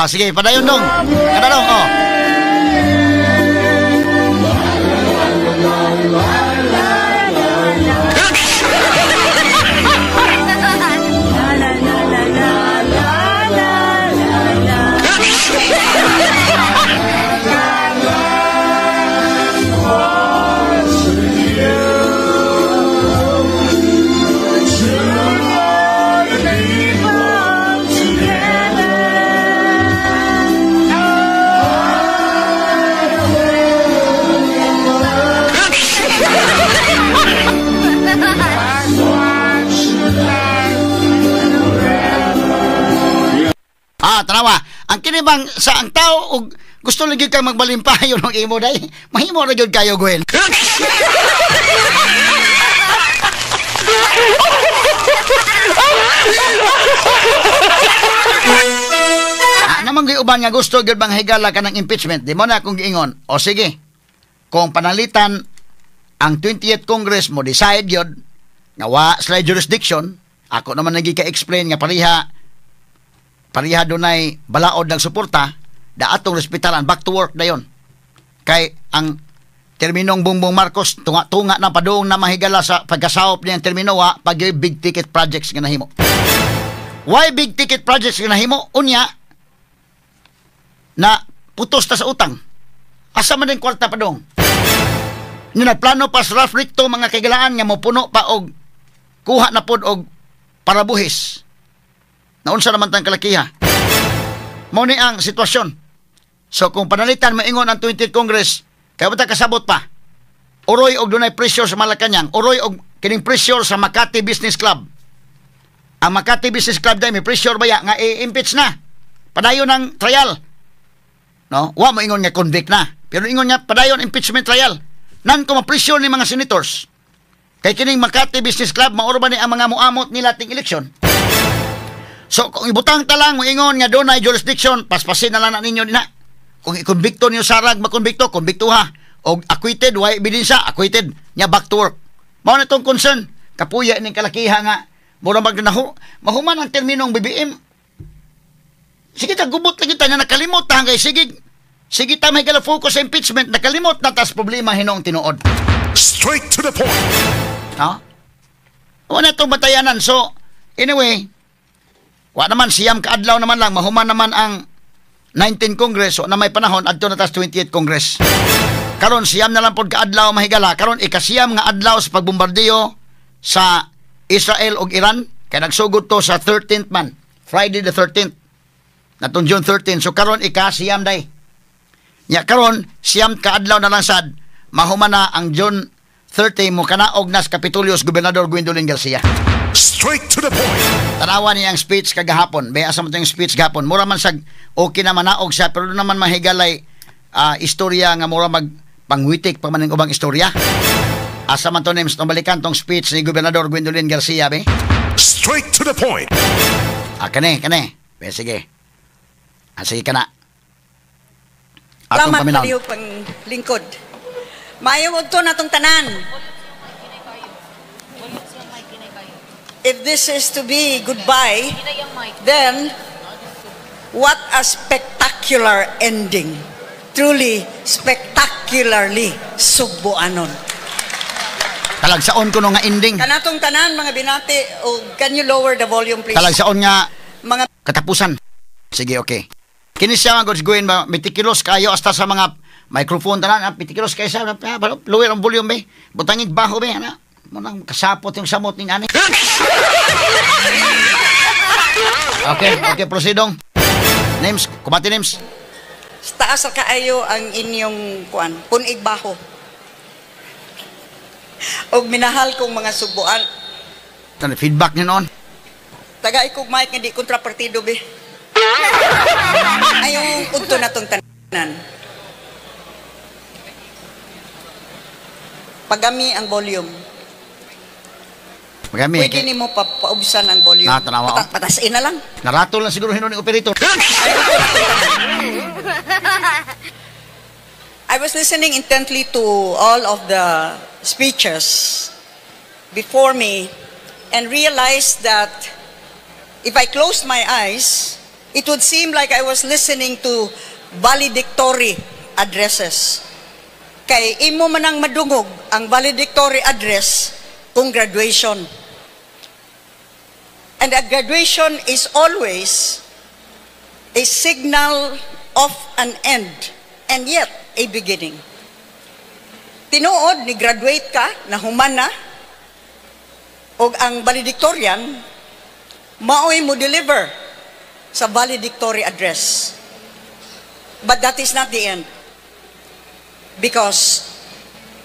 B: Sige, padayon dong. Kada dong, oh. Tanawa, ang kinibang sa ang tao og gusto lagi kang magbalimpayo ng imo day, mahimo ra gyud kayo Gwen. Namang giuban nga gusto gyud bang higala ka ng impeachment, di mo na akong giingon. O sige. Kung panalitan ang 20th Congress mo decide gyud nga wa sila jurisdiction, ako naman nagika-explain nga pareha dunay balaod ng suporta, daatong respetalan back to work dayon. Kay ang terminong Bongbong Marcos tunga na padung na mahigala sa pagkasawop niyang termino pag big ticket projects nga nahimo. Why big ticket projects nga nahimo? Unya na putos ta sa utang. Asa man din kwarta padung. Ni nagplano pa sa rafricto mga kagalaan nga mopuno pa og kuha na pod og para buhis. Naunsa naman tang kalakiha. Mao ni ang sitwasyon. So kung panalitan maingon ang 20th Congress, kaya ba ta kasabot pa? Uroy og dunay pressure sa Malacañang, uroy og kining pressure sa Makati Business Club. Ang Makati Business Club dai may pressure baya nga i-impeach na. Padayon ng trial. No, wa mo ingon nga convict na. Pero ingon nga padayon impeachment trial. Nan ko ma-pressure ni mga senators. Kay kining Makati Business Club maoro ba ni ang mga muamot nila ting eleksyon? So, kung ibutang talang, ingon nga doon ay jurisdiction, paspasin na lang na ninyo na. Kung ikonbikto niyo sarag, makonbikto, konbikto ha. O acquitted, why ebidensya, acquitted, niya back to work. Mao na itong concern. Kapuya ning kalakiha nga, mura magnaho, mahuman ang terminong BBM. Sige ta, gubot lagi ta, nakalimot ta, hanggang sige ta, may gala focus sa impeachment, nakalimot na tas problema hinong tinuod.
C: Straight to the point.
B: No? Wala itong batayanan. So, anyway, wa naman siyam kaadlaw naman lang mahuman naman ang 19th Congress o na may panahon adto na tas 20th Congress. Karon siyam na lang pod kaadlaw mahigala, karon ikasiyam nga adlaw sa pagbombardiyo sa Israel ug Iran kay nagsugod to sa 13th man, Friday the 13th. Natong June 13. So karon ikasiyam day. Nya karon siyam kaadlaw na lang sad mahuman na ang June 30 mo kanaog nas Kapitulios Gobernador Gwendolyn Garcia.
C: Straight to the point.
B: Tanawa niya ang speech kagahapon. May asa mo yung speech gahapon. Mura man sag okay naman naog siya pero naman mahigalay istorya nga mura mag pangwitik pa man ng ubang istorya. Asa man to names balikan tong speech ni Gobernador Gwendolyn Garcia be.
C: Straight to the point.
B: Kane. Be sige. Sige kana.
D: Salamat paliw pang lingkod. Mayo to natong tanan. If this is to be goodbye, then what a spectacular ending. Truly, spectacularly sugboanon.
B: Talagsaon ko no nga ending.
D: Kanatong tanan, mga binati, can you lower the volume, please?
B: Talagsaon nga
D: Mga
B: katapusan. Sige, okay. Kini siya mga God's Gawin ba, meticulous kayo hasta sa mga microphone tanan, meticulous kayo sa, lower ang volume ba, butangig baho ba, ano? Munang kasapot yung samot ni ani. Okay, proceedong. Names, kumati names.
D: taas kaayo ang inyong kuan, punig baho. Og minahal kong mga subuan.
B: Feedback niyo noon.
D: Tagay kog mic nga di kontrapartido be. Ayong udto na tong tanan. Pagami ang volume.
B: Magami.
D: Pwede nimo paubsan ang volume.
B: Tanawa, oh.
D: Patasin na lang.
B: Naratol lang siguro hinon ni operator.
D: I was listening intently to all of the speeches before me and realized that if I closed my eyes, it would seem like I was listening to valedictory addresses. Kay imo man ang madungog ang valedictory address kung graduation. And a graduation is always a signal of an end and yet a beginning. Tinuod ni graduate ka na human na o ang valedictorian maoy mo deliver sa valedictory address. But that is not the end. Because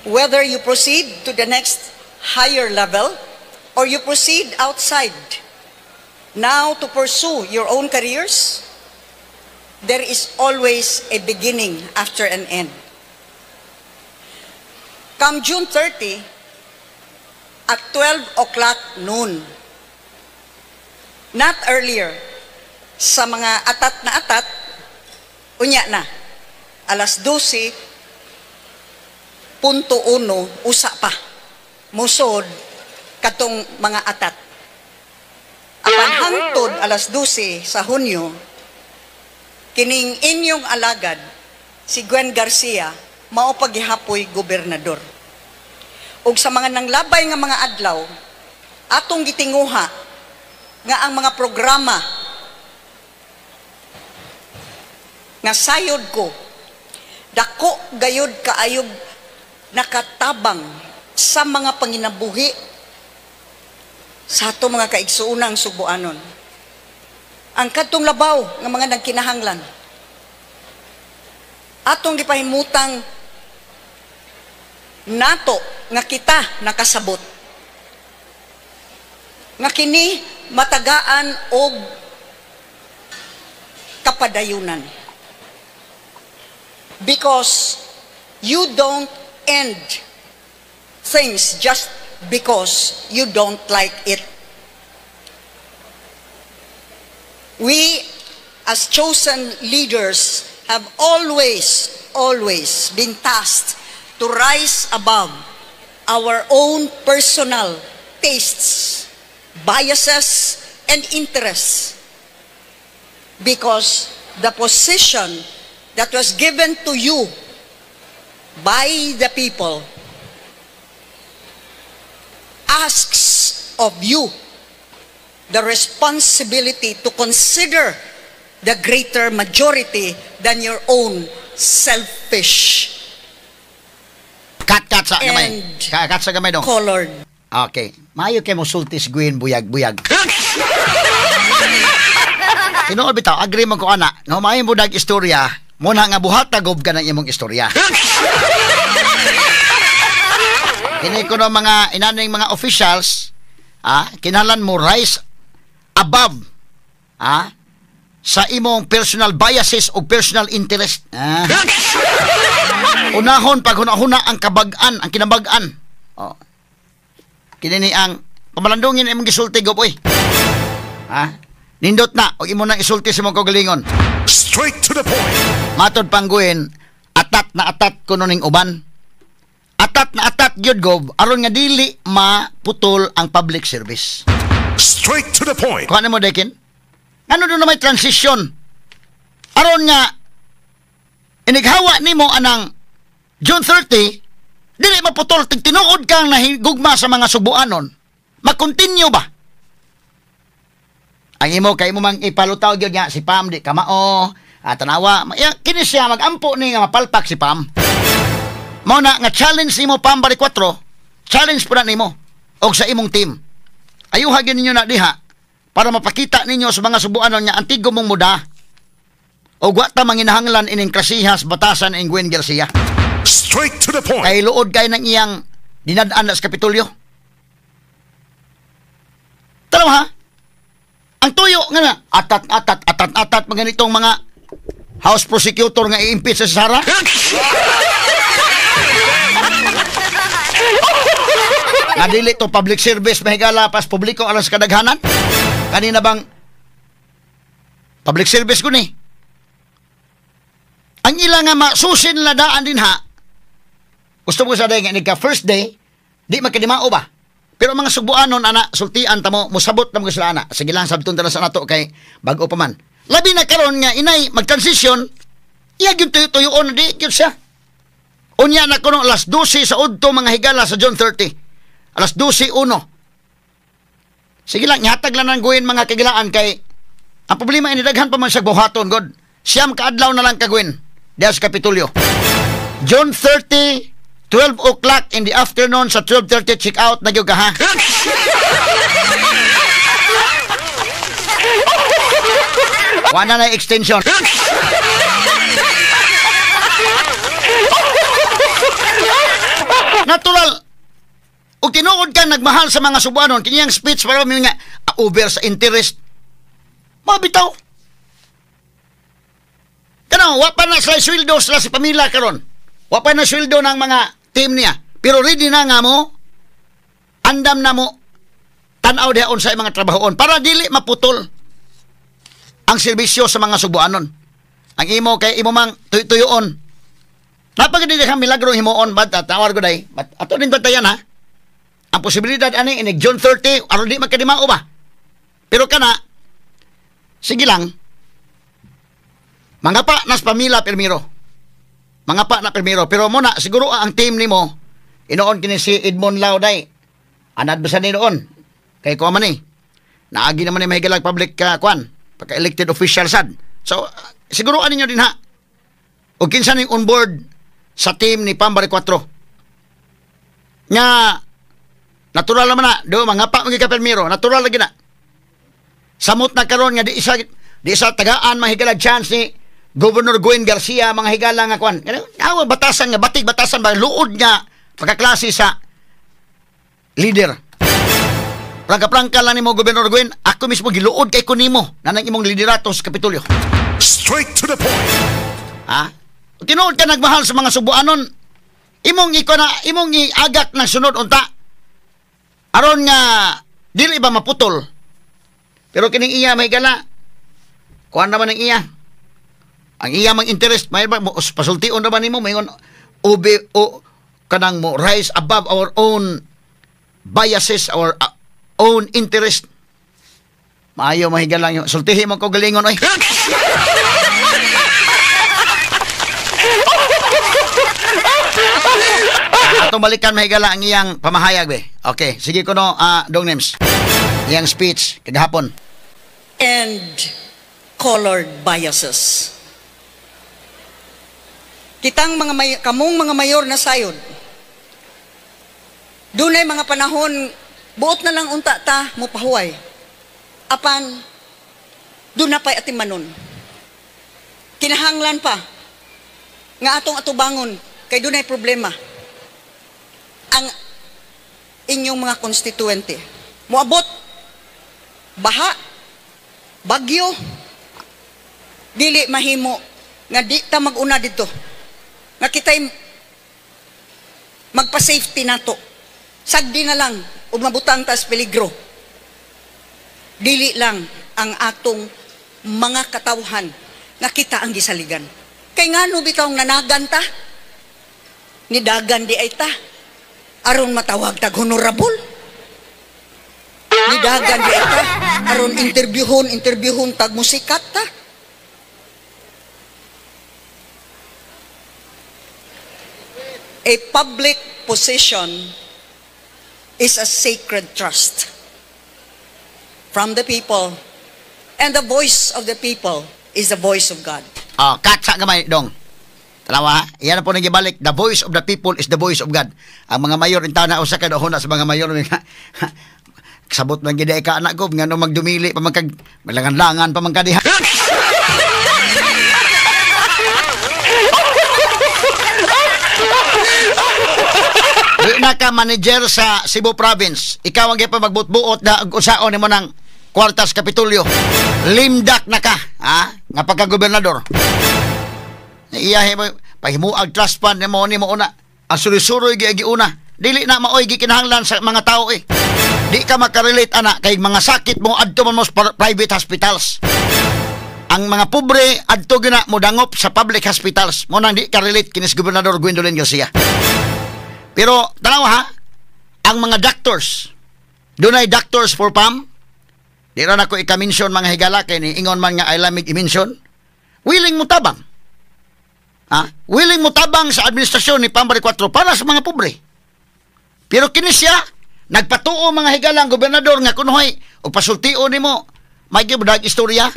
D: whether you proceed to the next higher level or you proceed outside now to pursue your own careers, there is always a beginning after an end. Come June 30, at 12 o'clock noon, not earlier, sa mga atat na atat, unya na, alas 12.1, usa pa, musod, katong mga atat. Apan hangtod alas 12 sa Hunyo, kining inyong alagad, si Gwen Garcia, mao paghihapoy gobernador. Ug sa mga nanglabay nga mga adlaw, atong gitinguha nga ang mga programa nga sayod ko, dako gayud kaayog nakatabang sa mga panginabuhi sa ato mga kaigsuunang Subuanon. Ang kadtong labaw nga mga nagkinahanglan, atong gipahimutang nato nga kita nakasabot, nga kini matagaan og kapadayunan. Because you don't end things just because you don't like it. We, as chosen leaders, have always been tasked to rise above our own personal tastes, biases, and interests. Because the position that was given to you by the people asks of you the responsibility to consider the greater majority than your own selfish
B: Kat sa gamay.
D: and
B: Kat sa gamay dong.
D: colored.
B: Okay. Maayo kay mo sultis Gwen buyag-buyag. Tinuod bitaw, agree man ko ana. No maayo mo dag istorya, mo na nga buhatagob ka ng imong istorya. Kini ko no mga inaning mga officials, kinahanglan mo rise above sa imong personal biases o personal interest. Unahon pag huna-huna ang kabag-an, ang kinabag-an. Oh. Kini ni ang pamalandungin imong gisulti gob oy. Nindot na og imo nang isulti sa imong kaugalingon.
C: Straight to the point.
B: Matod pangguin, atat na atat kuno ning uban. Atat na atat gyud gob aron nga dili maputol ang public service.
C: Straight to the point.
B: Kuha mo dekin? Ano doon na may transition? Aron nga inighawa nimo anang June 30, dili maputol tinuod kang nahigugma sa mga Subuanon. Mag-continue ba? Ang imo kay mo mang ipalutaw gyud nga si Pam di kamao, tanawa, kini siya magampo ni nga mapalpak si Pam. Mao na nga challenge nimo Pam bali 4, challenge pud nimo og sa imong team. Ayuha gyud ninyo na diha para mapakita ninyo sa mga Subuanon nga antigo mong muda. Og wa ta manginahanglan ining klasihas batasan ing Gwen Garcia.
C: Straight to the point.
B: Kay luod kay nang iyang dinadaan sa Kapitolyo. Tanaw ha? Ang tuyo nga na, atat mga ganitong mga house prosecutor nga i-impeach sa Sara. Nga dili to public service mahigala pas publiko alang sa kadaghanan. Kanina bang public service ko ni? Ang ilang nga masusin nila daan din ha. Gusto mo sa day nga ka first day, di makadimao ba? Pero mga subuanon ana sultian tamo musabot na mga sila ana. Sige lang sabton ta na sa nato kay bago pa man. Labi na karon nga inay mag-transition, iya gyud tuyo-tuyoon na di gyud siya. Unya na kuno alas 12 sa udto mga higala sa June 30. Alas 12:01. Sige lang ihatag lang nang guwin mga kagilaan kay ang problema ini daghan pa man sa buhaton god. Siyam ka adlaw na lang kagwin diha sa Kapitolyo. June 30 12 o'clock in the afternoon sa 12:30 check out na gyud ka ha. Wala na extension. Natural. O tinuod ka nagmahal sa mga subuanon, kinyang speech para may nga over sa interest. Mabitaw. Kano, wapa na sila sweldo sila si pamilya karon. Wapa na sweldo ng mga team niya. Pero ready na nga mo, andam na mo, tanaw dihaon sa mga trabahoon para dili maputol ang serbisyo sa mga subuanon. Ang imo kay imo mang tuyoon. Napagdi ka milagro himuon bad tawar ko day. Ato din batayan ha. Ang posibilidad ani in June 30 aron di makadimao ba. Pero kana sige lang. Mga pa nas pamilya permiro. Mga pa na permiro pero muna siguro ang team nimo inoon kini si Edmond Lauday. Anad ba sa ni noon? Kay ko man ni. Naagi naman ni mahigalag public kwan pagka-elected official sad. So, siguro ninyo din ha. O kinsa ning on board sa team ni Pambari 4. Nga, natural naman na. Do, mga pa mga permiro. Natural lagi na. Samot na karon nga di isa tagaan mahigalag chance ni Governor Gwen Garcia mga higala nga kwan. Awa batasan nga, batig batasan ba luod nga pagkaklase sa leader. Prangka-prangka lang ni mo, Gobernador Gwen, ako mismo giluod kay kunimo na nang imong liderato sa Kapitolyo.
C: Straight to the point.
B: Ha? Tinuod ka nagmahal sa mga subuanon, imong iagak ng sunod unta. Aron nga, dili ba maputol? Pero kining iya may gala, kuhan naman ang iya. Ang iya mang interest, may ba, pasultion naman nimo, may kanang mo rise above our own biases, our own interest. Maayo mahiga lang yun. Sultihin mo ko galingon, oy. Atong balikan mahiga lang ang iyang pamahayag, be. Okay, sige ko no, Dong Nems. Iyang speech, kagahapon.
D: And colored biases. Kitang kamong mga mayor na sayod. Dunay mga panahon buot na lang unta ta mo pahuway. Apan doon na pa'y atimanon. Kinahanglan pa nga atong atubangon kay doon ay problema. Ang inyong mga konstituente. Moabot baha, bagyo, dili mahimo nga di ta mag-una dito. Nga kita'y magpa-safety nato. Sagdi na lang o mabutang tas peligro. Dili lang ang atong mga katawhan nga kita ang gisaligan. Kay ngano bitawng nanagan ta? Nidagan di ay ta. Aron matawag tag honorable. Nidagan di ay ta. Aron interviewhon tag musikat ta. A public position is a sacred trust from the people, and the voice of the people is the voice of God.
B: Oh, katsa gamay dong. Talawa, iyan na po nagibalik. The voice of the people is the voice of God. Ang mga mayor, intaw na usa ka doon na sa mga mayor. Sabot man gid ka anak ko, nga no magdumili pa magkag malangan-langan pa man kadiha. Di na ka manager sa Cebu Province. Ikaw ang pa magbutbuot na usaon nimo nang kwartas Kapitolyo. Limdak na ka, ha? Nga pagka-gobernador. Iyahe mo, pahimuag trust fund ni mo una. Ang suri-suroy giuna. Dili na maoy gikinahanglan sa mga tao eh. Di ka makarelate ana kay mga sakit mo adto man mo sa private hospitals. Ang mga pobre adto gina mo dangop sa public hospitals. Mo nang di ka relate kinis Gobernador Gwendolyn Garcia. Pero tanaw ha, ang mga doctors, dunay doctors for PAM. Di ra nako ika-mention mga higala kay ni ingon man nga I lamig i-mention. Willing mo tabang. Willing mo tabang sa administrasyon ni PAM 4 para sa mga pobre. Pero kini siya nagpatuo mga higalang gobernador nga kunoy og pasultio nimo may gibudag istorya.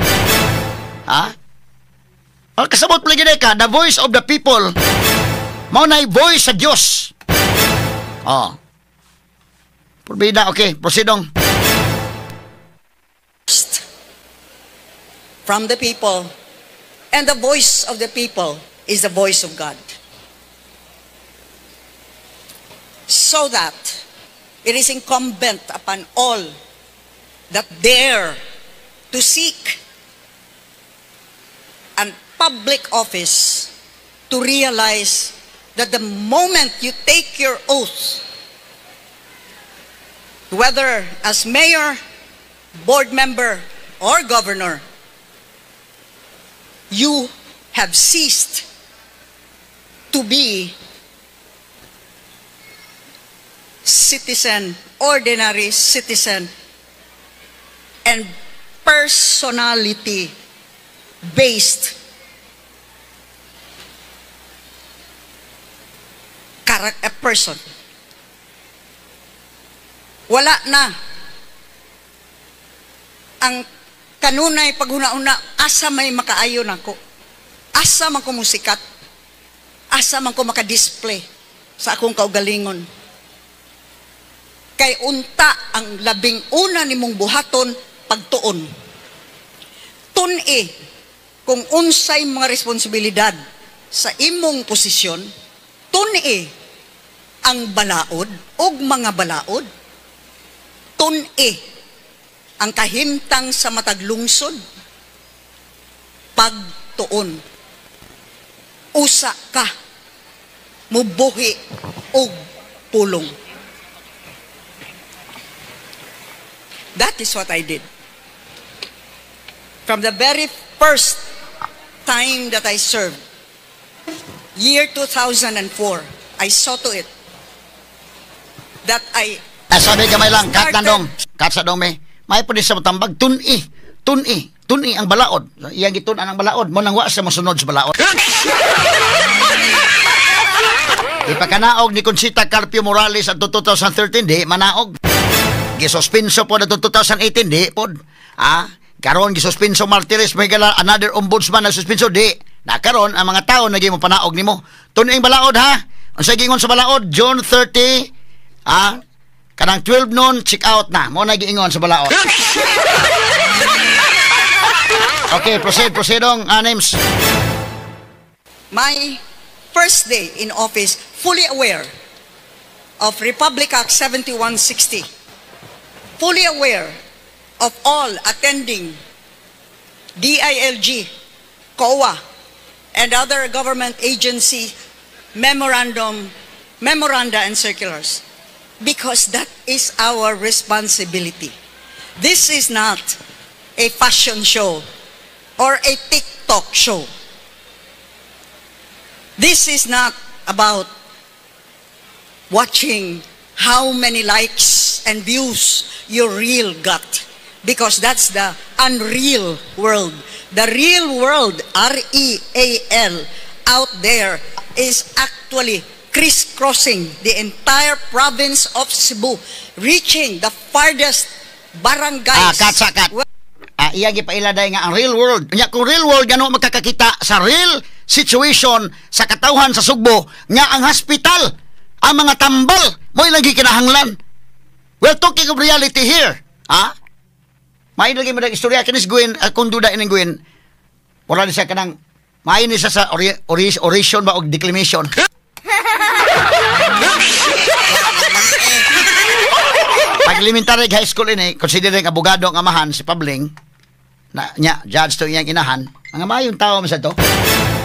B: Ang kasabot pala gina ka, the voice of the people, mao na voice sa Diyos. Purbida, okay, proceedong.
D: From the people, and the voice of the people is the voice of God. So that it is incumbent upon all that dare to seek an public office to realize that the moment you take your oath, whether as mayor, board member, or governor, you have ceased to be citizen, ordinary citizen, and personality-based a person. Wala na ang kanunay paghuna-una, asa may makaayo nako, asa man ko musikat, asa man ko makadisplay sa akong kaugalingon. Kay unta ang labing una nimong buhaton pagtuon. Tun-i kung unsay mga responsibilidad sa imong posisyon, tun-i ang balaod ug mga balaod. Tun-i ang kahimtang sa matag lungsod. Pagtuon. Usa ka mubuhi og pulong. That is what I did. From the very first time that I served, year 2004, I saw to it that I
B: sabi gamay lang, kat nandong, kat sa dong may pwede sa matambag, tun-i ang balaod. Iyang gitun ang balaod, mo nang wa sa masunod sa balaod. Ipakanaog ni Conchita Carpio Morales at 2013, di manaog. Gisuspenso po na 2018, di po. Karon gisuspenso Martires, may gala another ombudsman na suspenso, di. Nakaron ang mga tao naging mo panaog nimo. Tun-i ang balaod ha. Ang sagingon sa balaod, June 30, kanang 12 noon, check out na. Mo nagiingon sa balaod. Okay, proceed on, names.
D: My first day in office, fully aware of Republic Act 7160, fully aware of all attending DILG, COA, and other government agency memoranda and circulars, because that is our responsibility. This is not a fashion show or a TikTok show. This is not about watching how many likes and views you real got, because that's the unreal world. The real world, REAL, out there is actually crisscrossing the entire province of Cebu, reaching the farthest barangays.
B: Kat. Iya gipailaday nga ang real world. Nya kung real world gano makakakita sa real situation sa katawhan sa Sugbo nga ang hospital, ang mga tambal mo ilang gikinahanglan. We're talking of reality here. May lagi mo istorya kinis Gwen, kung duda ining Gwen. Wala siya kanang may ni sa oration ba og declamation. Pag elementary high school ini, considering abogado ang amahan si Pabling, na nya judge to iyang inahan, ang mayong tao man sa to.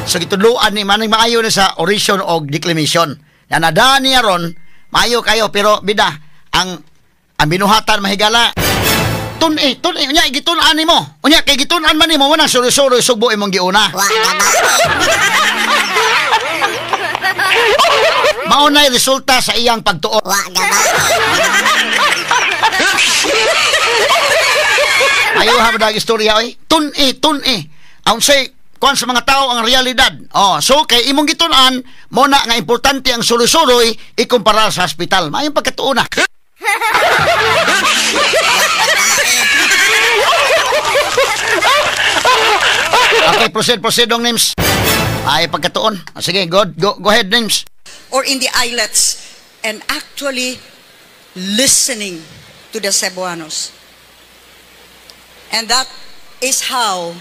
B: So gitudloan ni maning maayo na sa oration o declamation. Na nada niya ron, maayo kayo pero bida ang binuhatan mahigala. Tun-i, unya gitun-an nimo. Unya kay gitun-an man nimo wanang suri-suri sugbo imong giuna. Maunay resulta sa iyang pagtuo. Ayaw ha ba istorya oy? Tun-i. Ang say kuan sa mga tao ang realidad. Oh, so kay imong gitun-an mo na nga importante ang suri-suri ikumpara sa hospital. Mayong pagkatuo na. Okay, proceed dong, names. Ay, pagkatuon. Sige, go ahead, names.
D: Or in the islets and actually listening to the Cebuanos. And that is how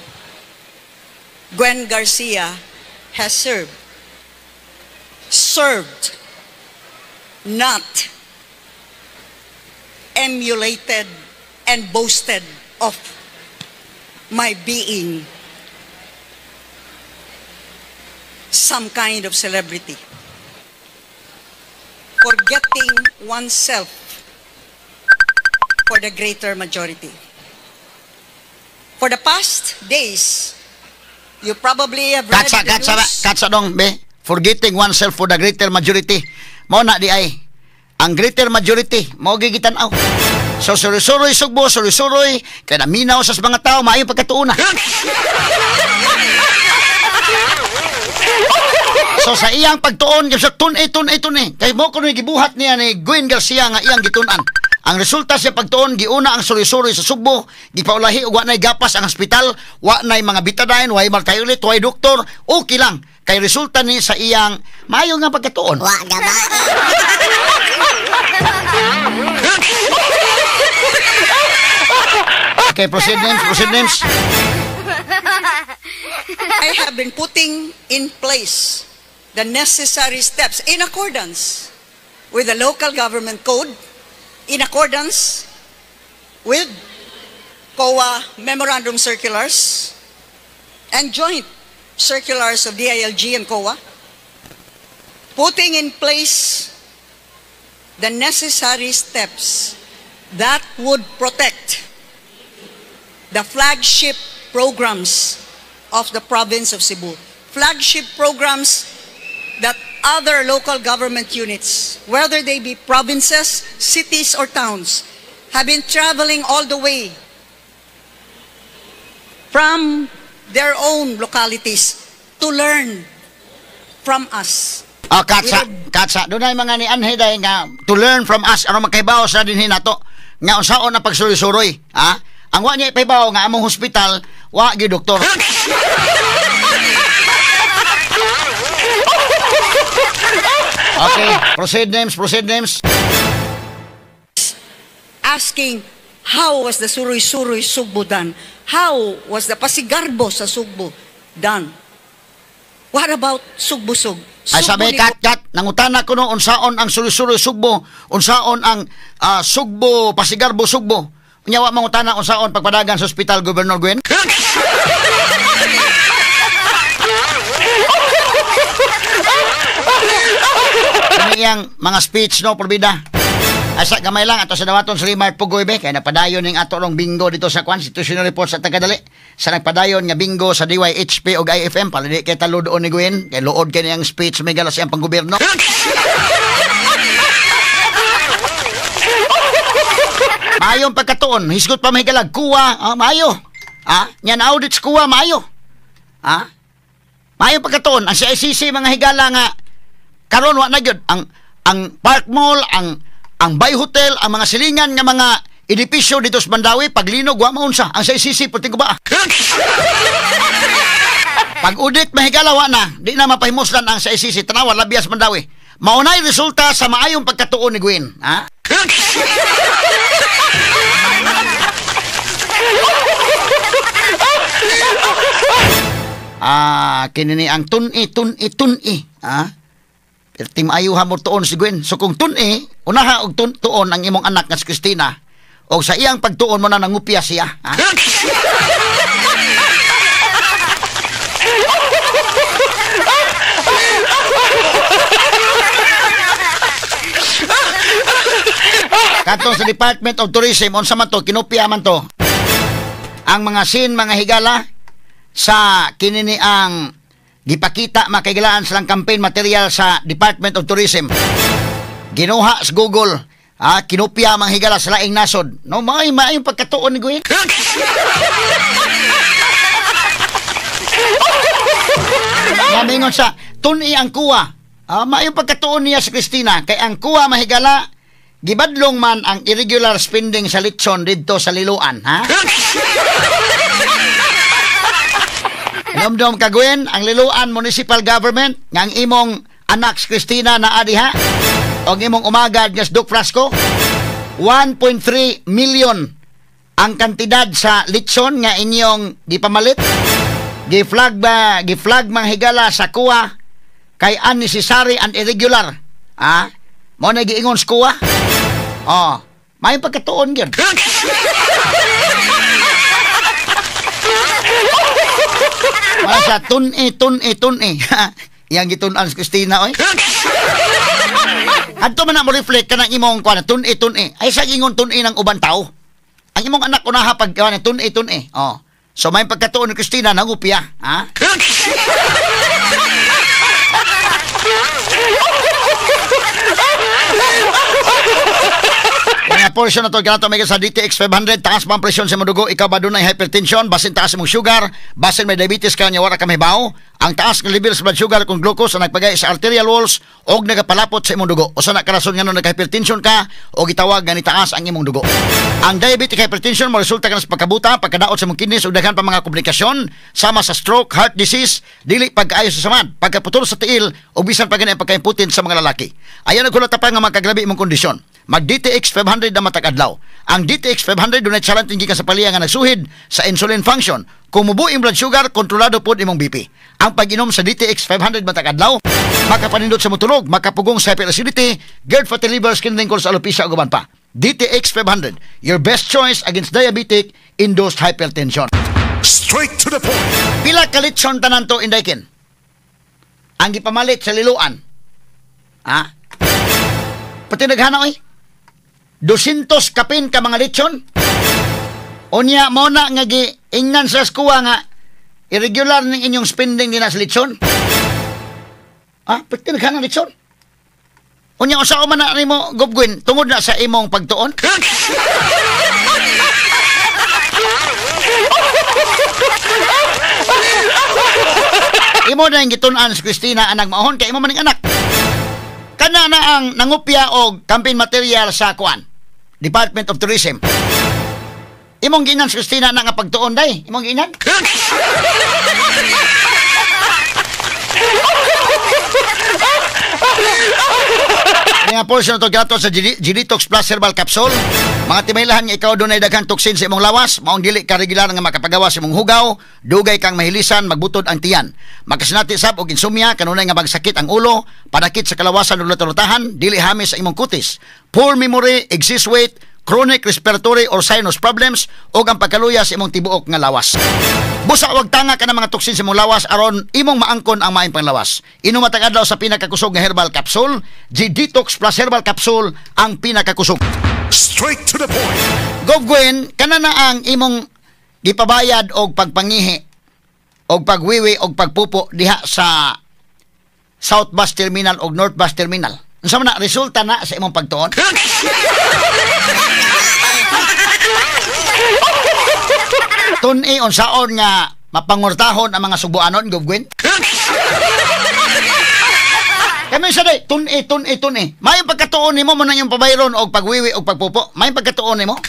D: Gwen Garcia has served. Served, not emulated and boasted of my being some kind of celebrity. Forgetting oneself for the greater majority. For the past days, you probably have read the news.
B: Katsa dong, be. Forgetting oneself for the greater majority. Mo na di ay. Ang greater majority, mo gigitan-aw. So, suri-suri sugbo, suri-suri, kaya naminaw sa mga tao, maayong pagkatuuna. So, sa iyang pagtuon, sa tun-i. Kaya mo kung gibuhat niya ni Gwen Garcia nga iyang gitunan. Ang resulta sa pagtuon, giuna ang suri-suri sa Sugbo, gipaulahi, wa na'y gapas ang hospital, wa na'y mga bitadain, wa martayulit, wa doktor, okay lang. Kay resulta ni sa iyang mayo nga pagkatuon.
E: Wa gaba.
B: Okay, proceed names.
D: I have been putting in place the necessary steps in accordance with the local government code, in accordance with COA memorandum circulars and joint circulars of DILG and COA, putting in place the necessary steps that would protect the flagship programs of the province of Cebu. Flagship programs that other local government units, whether they be provinces, cities, or towns, have been traveling all the way from their own localities to learn from us.
B: Oh, katsa. Doon ay mga ni Anhe day nga to learn from us. Ano magkaibaw sa dinhi nato? Nga unsaon na pagsuroy-suroy. Ha? Ang wa niya ipaibaw nga among hospital, wa gi doktor. Okay, proceed names.
D: Asking, how was the Suroy-Suroy Sugbo done? How was the Pasigarbo sa Sugbo done? What about Sugbusug?
B: Ay sabi, kat, nangutana ko no, unsaon ang Suroy-Suroy Sugbo, unsaon ang Sugbo, Pasigarbo Sugbo. Unyawa mangutana unsaon pagpadagan sa Hospital Governor Gwen? Kaniyang mga speech no porbida. Asa gamay lang ato sa dawaton sa Rimart Pugoy be kay napadayon ning ato rong bingo dito sa Constitutional Report sa Tagadali. Sa nagpadayon nga bingo sa DYHP ug IFM paladi kay talo doon ni Gwen kay luod kay niyang speech may galas siyang panggobyerno. Mayong pagkatuon, hisgot pa may galag kuwa, mayo. Nyan audit sa kuwa mayo. Mayong pagkatuon, ang CICC mga higala nga karon wa na gyud ang Park Mall, ang Bay Hotel, ang mga silingan nga mga edipisyo dito sa Mandawi paglinog wa maunsa ang CICC puting ko ba? Pag audit mahigala wa na, di na mapahimuslan ang CICC tanawa labias Mandawi. Maunay resulta sa maayong pagkatuon ni Gwen, ha? Kinini ang tun-i, Perti maayuha mo tuon si Gwen. So kung tun-i, unaha og tuon ang imong anak nga si Christina, o sa iyang pagtuon mo na nangupya siya. Ha? Katong sa Department of Tourism, unsa man to, kinopya man to. Ang mga scene, mga higala, sa kinini ang gipakita makahigalaan silang campaign material sa Department of Tourism. Ginuha sa Google, kinopya mga higala sa laing nasod. No, maayong pagkatuon ni Gwen. Namingon sa, tun-i ang kuwa. Maayong pagkatuon niya sa Christina, kay ang kuwa mahigala, gibadlong man ang irregular spending sa litson dito sa Liloan, ha? Nomdom kagawin ang Liloan Municipal Government nga ang imong anak si Christina na adi, ha? O ang imong umagad nga si Doc Frasco, 1.3 million ang kantidad sa litson nga inyong gipamalit. Giflag mga higala sa kuwa kay unnecessary and irregular. Mo na giingon sa kuwa. May pagkatuon gyud. Masa tun-i. Yang gitun-an si Christina, oy. Adto man na mo reflect kanang imong kuan tun-i. Ay sa ingon tun-i ng uban tao. Ang imong anak unaha pag kuan tun-i. So may pagkatuon ni Christina nangupya, ha? Mga portion na to ganato may sa DTX 500, taas pang presyon sa imong dugo, ikaw ba dunay hypertension, basin taas imong sugar, basin may diabetes ka nya wala ka mahibaw, ang taas ng level sa blood sugar kung glucose ang nagpagay sa arterial walls og nagapalapot sa imong dugo. O sa nakarason nga nagka-hypertension ka o gitawag nga ni taas ang imong dugo. Ang diabetic hypertension mo resulta ka sa pagkabuta, pagkadaot sa imong kidneys ug daghan pa mga komplikasyon sama sa stroke, heart disease, dili pagkaayo sa samad, pagkaputol sa tiil o bisan pa gani ang pagkaimputin sa mga lalaki. Ayan nagkulat pa nga magkagrabe imong kondisyon. Mag DTX 500 na matag-adlaw. Ang DTX 500 dunay challenge gikan sa paliya nga nagsuhid sa insulin function. Kung mubuing blood sugar, kontrolado pod imong BP. Ang pag-inom sa DTX 500 matag-adlaw, makapanindot sa mutulog, makapugong sa hyperacidity, GERD, fatty liver, skin wrinkles, alopecia ug uban pa. DTX 500, your best choice against diabetic induced hypertension.
C: Straight to the point.
B: Pila kalitson tanan to indaykin? Ang gipamalit sa Liloan. Pati naghana oy. 200 kapin ka mga litson. Unya mo na nga giingnan sa skuwa nga irregular ning inyong spending din sa litson. Pati naghana litson. Unya usa man na nimo gubgwin tungod na sa imong pagtuon. Imo na yung gitun-an si Christina anak maahon kay imo maning anak. Kana na ang nangupya og campaign material sa kuan Department of Tourism. Imong ginan si Christina na nga pagtuon day. Imong ginan. Nga portion to gato sa G-Detox Plus Herbal Capsule. Mga timaylahan nga ikaw dunay daghang toksin sa imong lawas, maong dili ka regular nga makapagawa sa imong hugaw, dugay kang mahilisan, magbutod ang tiyan. Makasinati sab og insomnia, kanunay nga magsakit ang ulo, padakit sa kalawasan ug lutang-lutahan, dili hamis sa imong kutis. Poor memory, excess weight, chronic respiratory or sinus problems o ang pagkaluya sa imong tibuok nga lawas. Busa wag tanga ka ng mga toksin sa imong lawas aron imong maangkon ang maayong panglawas. Inom matag adlaw sa pinakakusog nga herbal capsule, G-Detox Plus Herbal Capsule ang pinakakusog.
C: Straight to the point.
B: Gogwen, kana na ang imong gipabayad og pagpangihi og pagwiwi og pagpupo diha sa South Bus Terminal og North Bus Terminal. Unsa man na resulta na sa imong pagtuon? Tun-i unsaon nga mapangurtahon ang mga subuanon, Gugwin? Kami sa day, tun-i. May pagkatuon nimo mo na yung pabayron og pagwiwi og pagpupo. May pagkatuon nimo.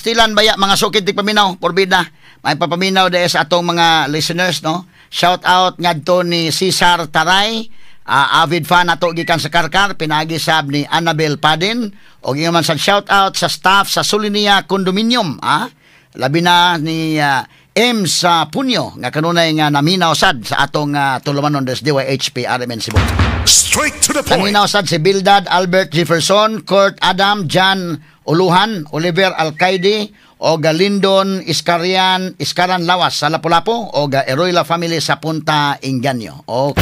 B: Stilan baya mga sukid tig paminaw, porbida. May papaminaw dahil sa atong mga listeners, no? Shout out ngadto ni Cesar Taray, avid fan nato gikan sa Karkar, pinagi sab ni Annabel Padin, o man sa shout out sa staff sa Solinia Condominium, labi na ni M sa punyo nga kanunay nga naminaw sad sa atong tulumanon des DYHP RMN Cebu.
C: Straight to the point.
B: Naminaw sad si Bildad Albert Jefferson, Kurt Adam, Jan Uluhan, Oliver Alcaide, o Galindon Iskaran Lawas sa Lapu-Lapu, o Eroyla family sa Punta Inganyo. Okay.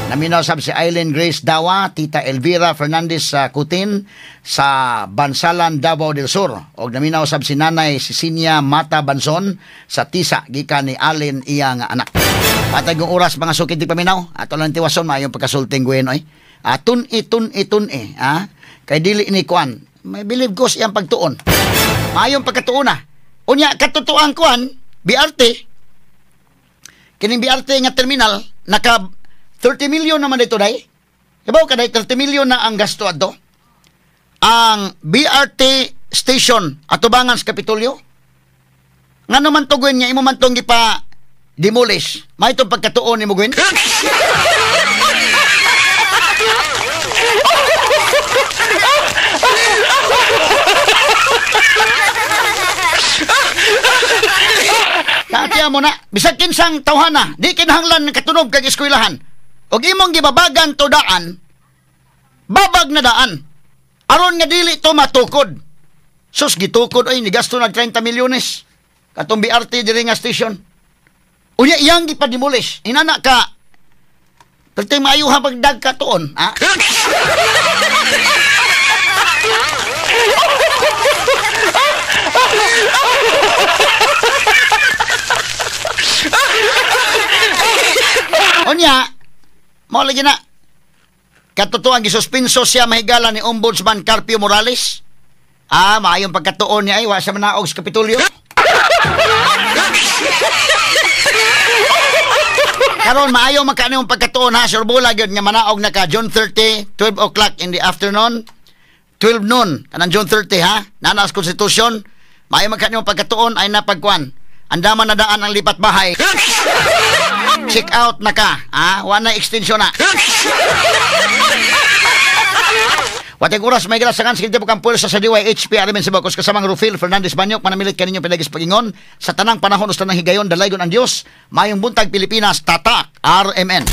B: Naminaw sab si Eileen Grace Dawa, Tita Elvira Fernandez sa Kutin sa Bansalan, Davao del Sur. O naminaw sab si Nanay Cecilia Mata Banson sa Tisa, gikan ni Allen iyang anak. Patay kong oras mga sukid di paminaw. Ato lang tiwason, mayong pagkasulting gwen oy. Tun-i. Kay dili ni kuan. May believe ko siyang pagtuon. Mayong pagkatuon na. Unya, katutuang kuan, BRT. Kining BRT nga terminal, naka 30 million naman dito day. Ibaw ka day, 30 million na ang gasto ato. Ang BRT station atubangan sa Kapitolyo. Nga naman to gwen nga imo man tong gipa demolish. May itong pagkatuon ni mo gwen. Katiya mo na, bisag kinsang tawhana, di kinahanglan ng katunog kag eskwelahan. Og imong gibabagan to daan, babag na daan. Aron nga dili to matukod. Sus, gitukod ay nigasto na 30 milyones. Katong BRT diri nga station. Unya iyang gipademolish. Inana ka. Perteng maayo ha pagdag ka tuon, ha? Onya, mo lagi na. Katutuan gisuspenso siya mahigala ni Ombudsman Carpio Morales. Maayong pagkatuon niya ay wa sa manaog sa Kapitolyo. Karon maayo makaanong pagkatuon ha, surbula gyud nga manaog na ka June 30, 12 o'clock in the afternoon. 12 noon kanang June 30 ha. Nanas konstitusyon. Maayo makaanong pagkatuon ay napagkuan. Andaman na daan ang lipat bahay. Check out na ka. Wala na extension na. Watag oras may galasangan sa kinti po kang pulsa sa DYHP RMN Cebu kasamang Rufil Fernandez Banyok manamilit kaninyo pinagis pagingon sa tanang panahon usta ng higayon dalaygon ang Dios mayong buntag Pilipinas tatak RMN.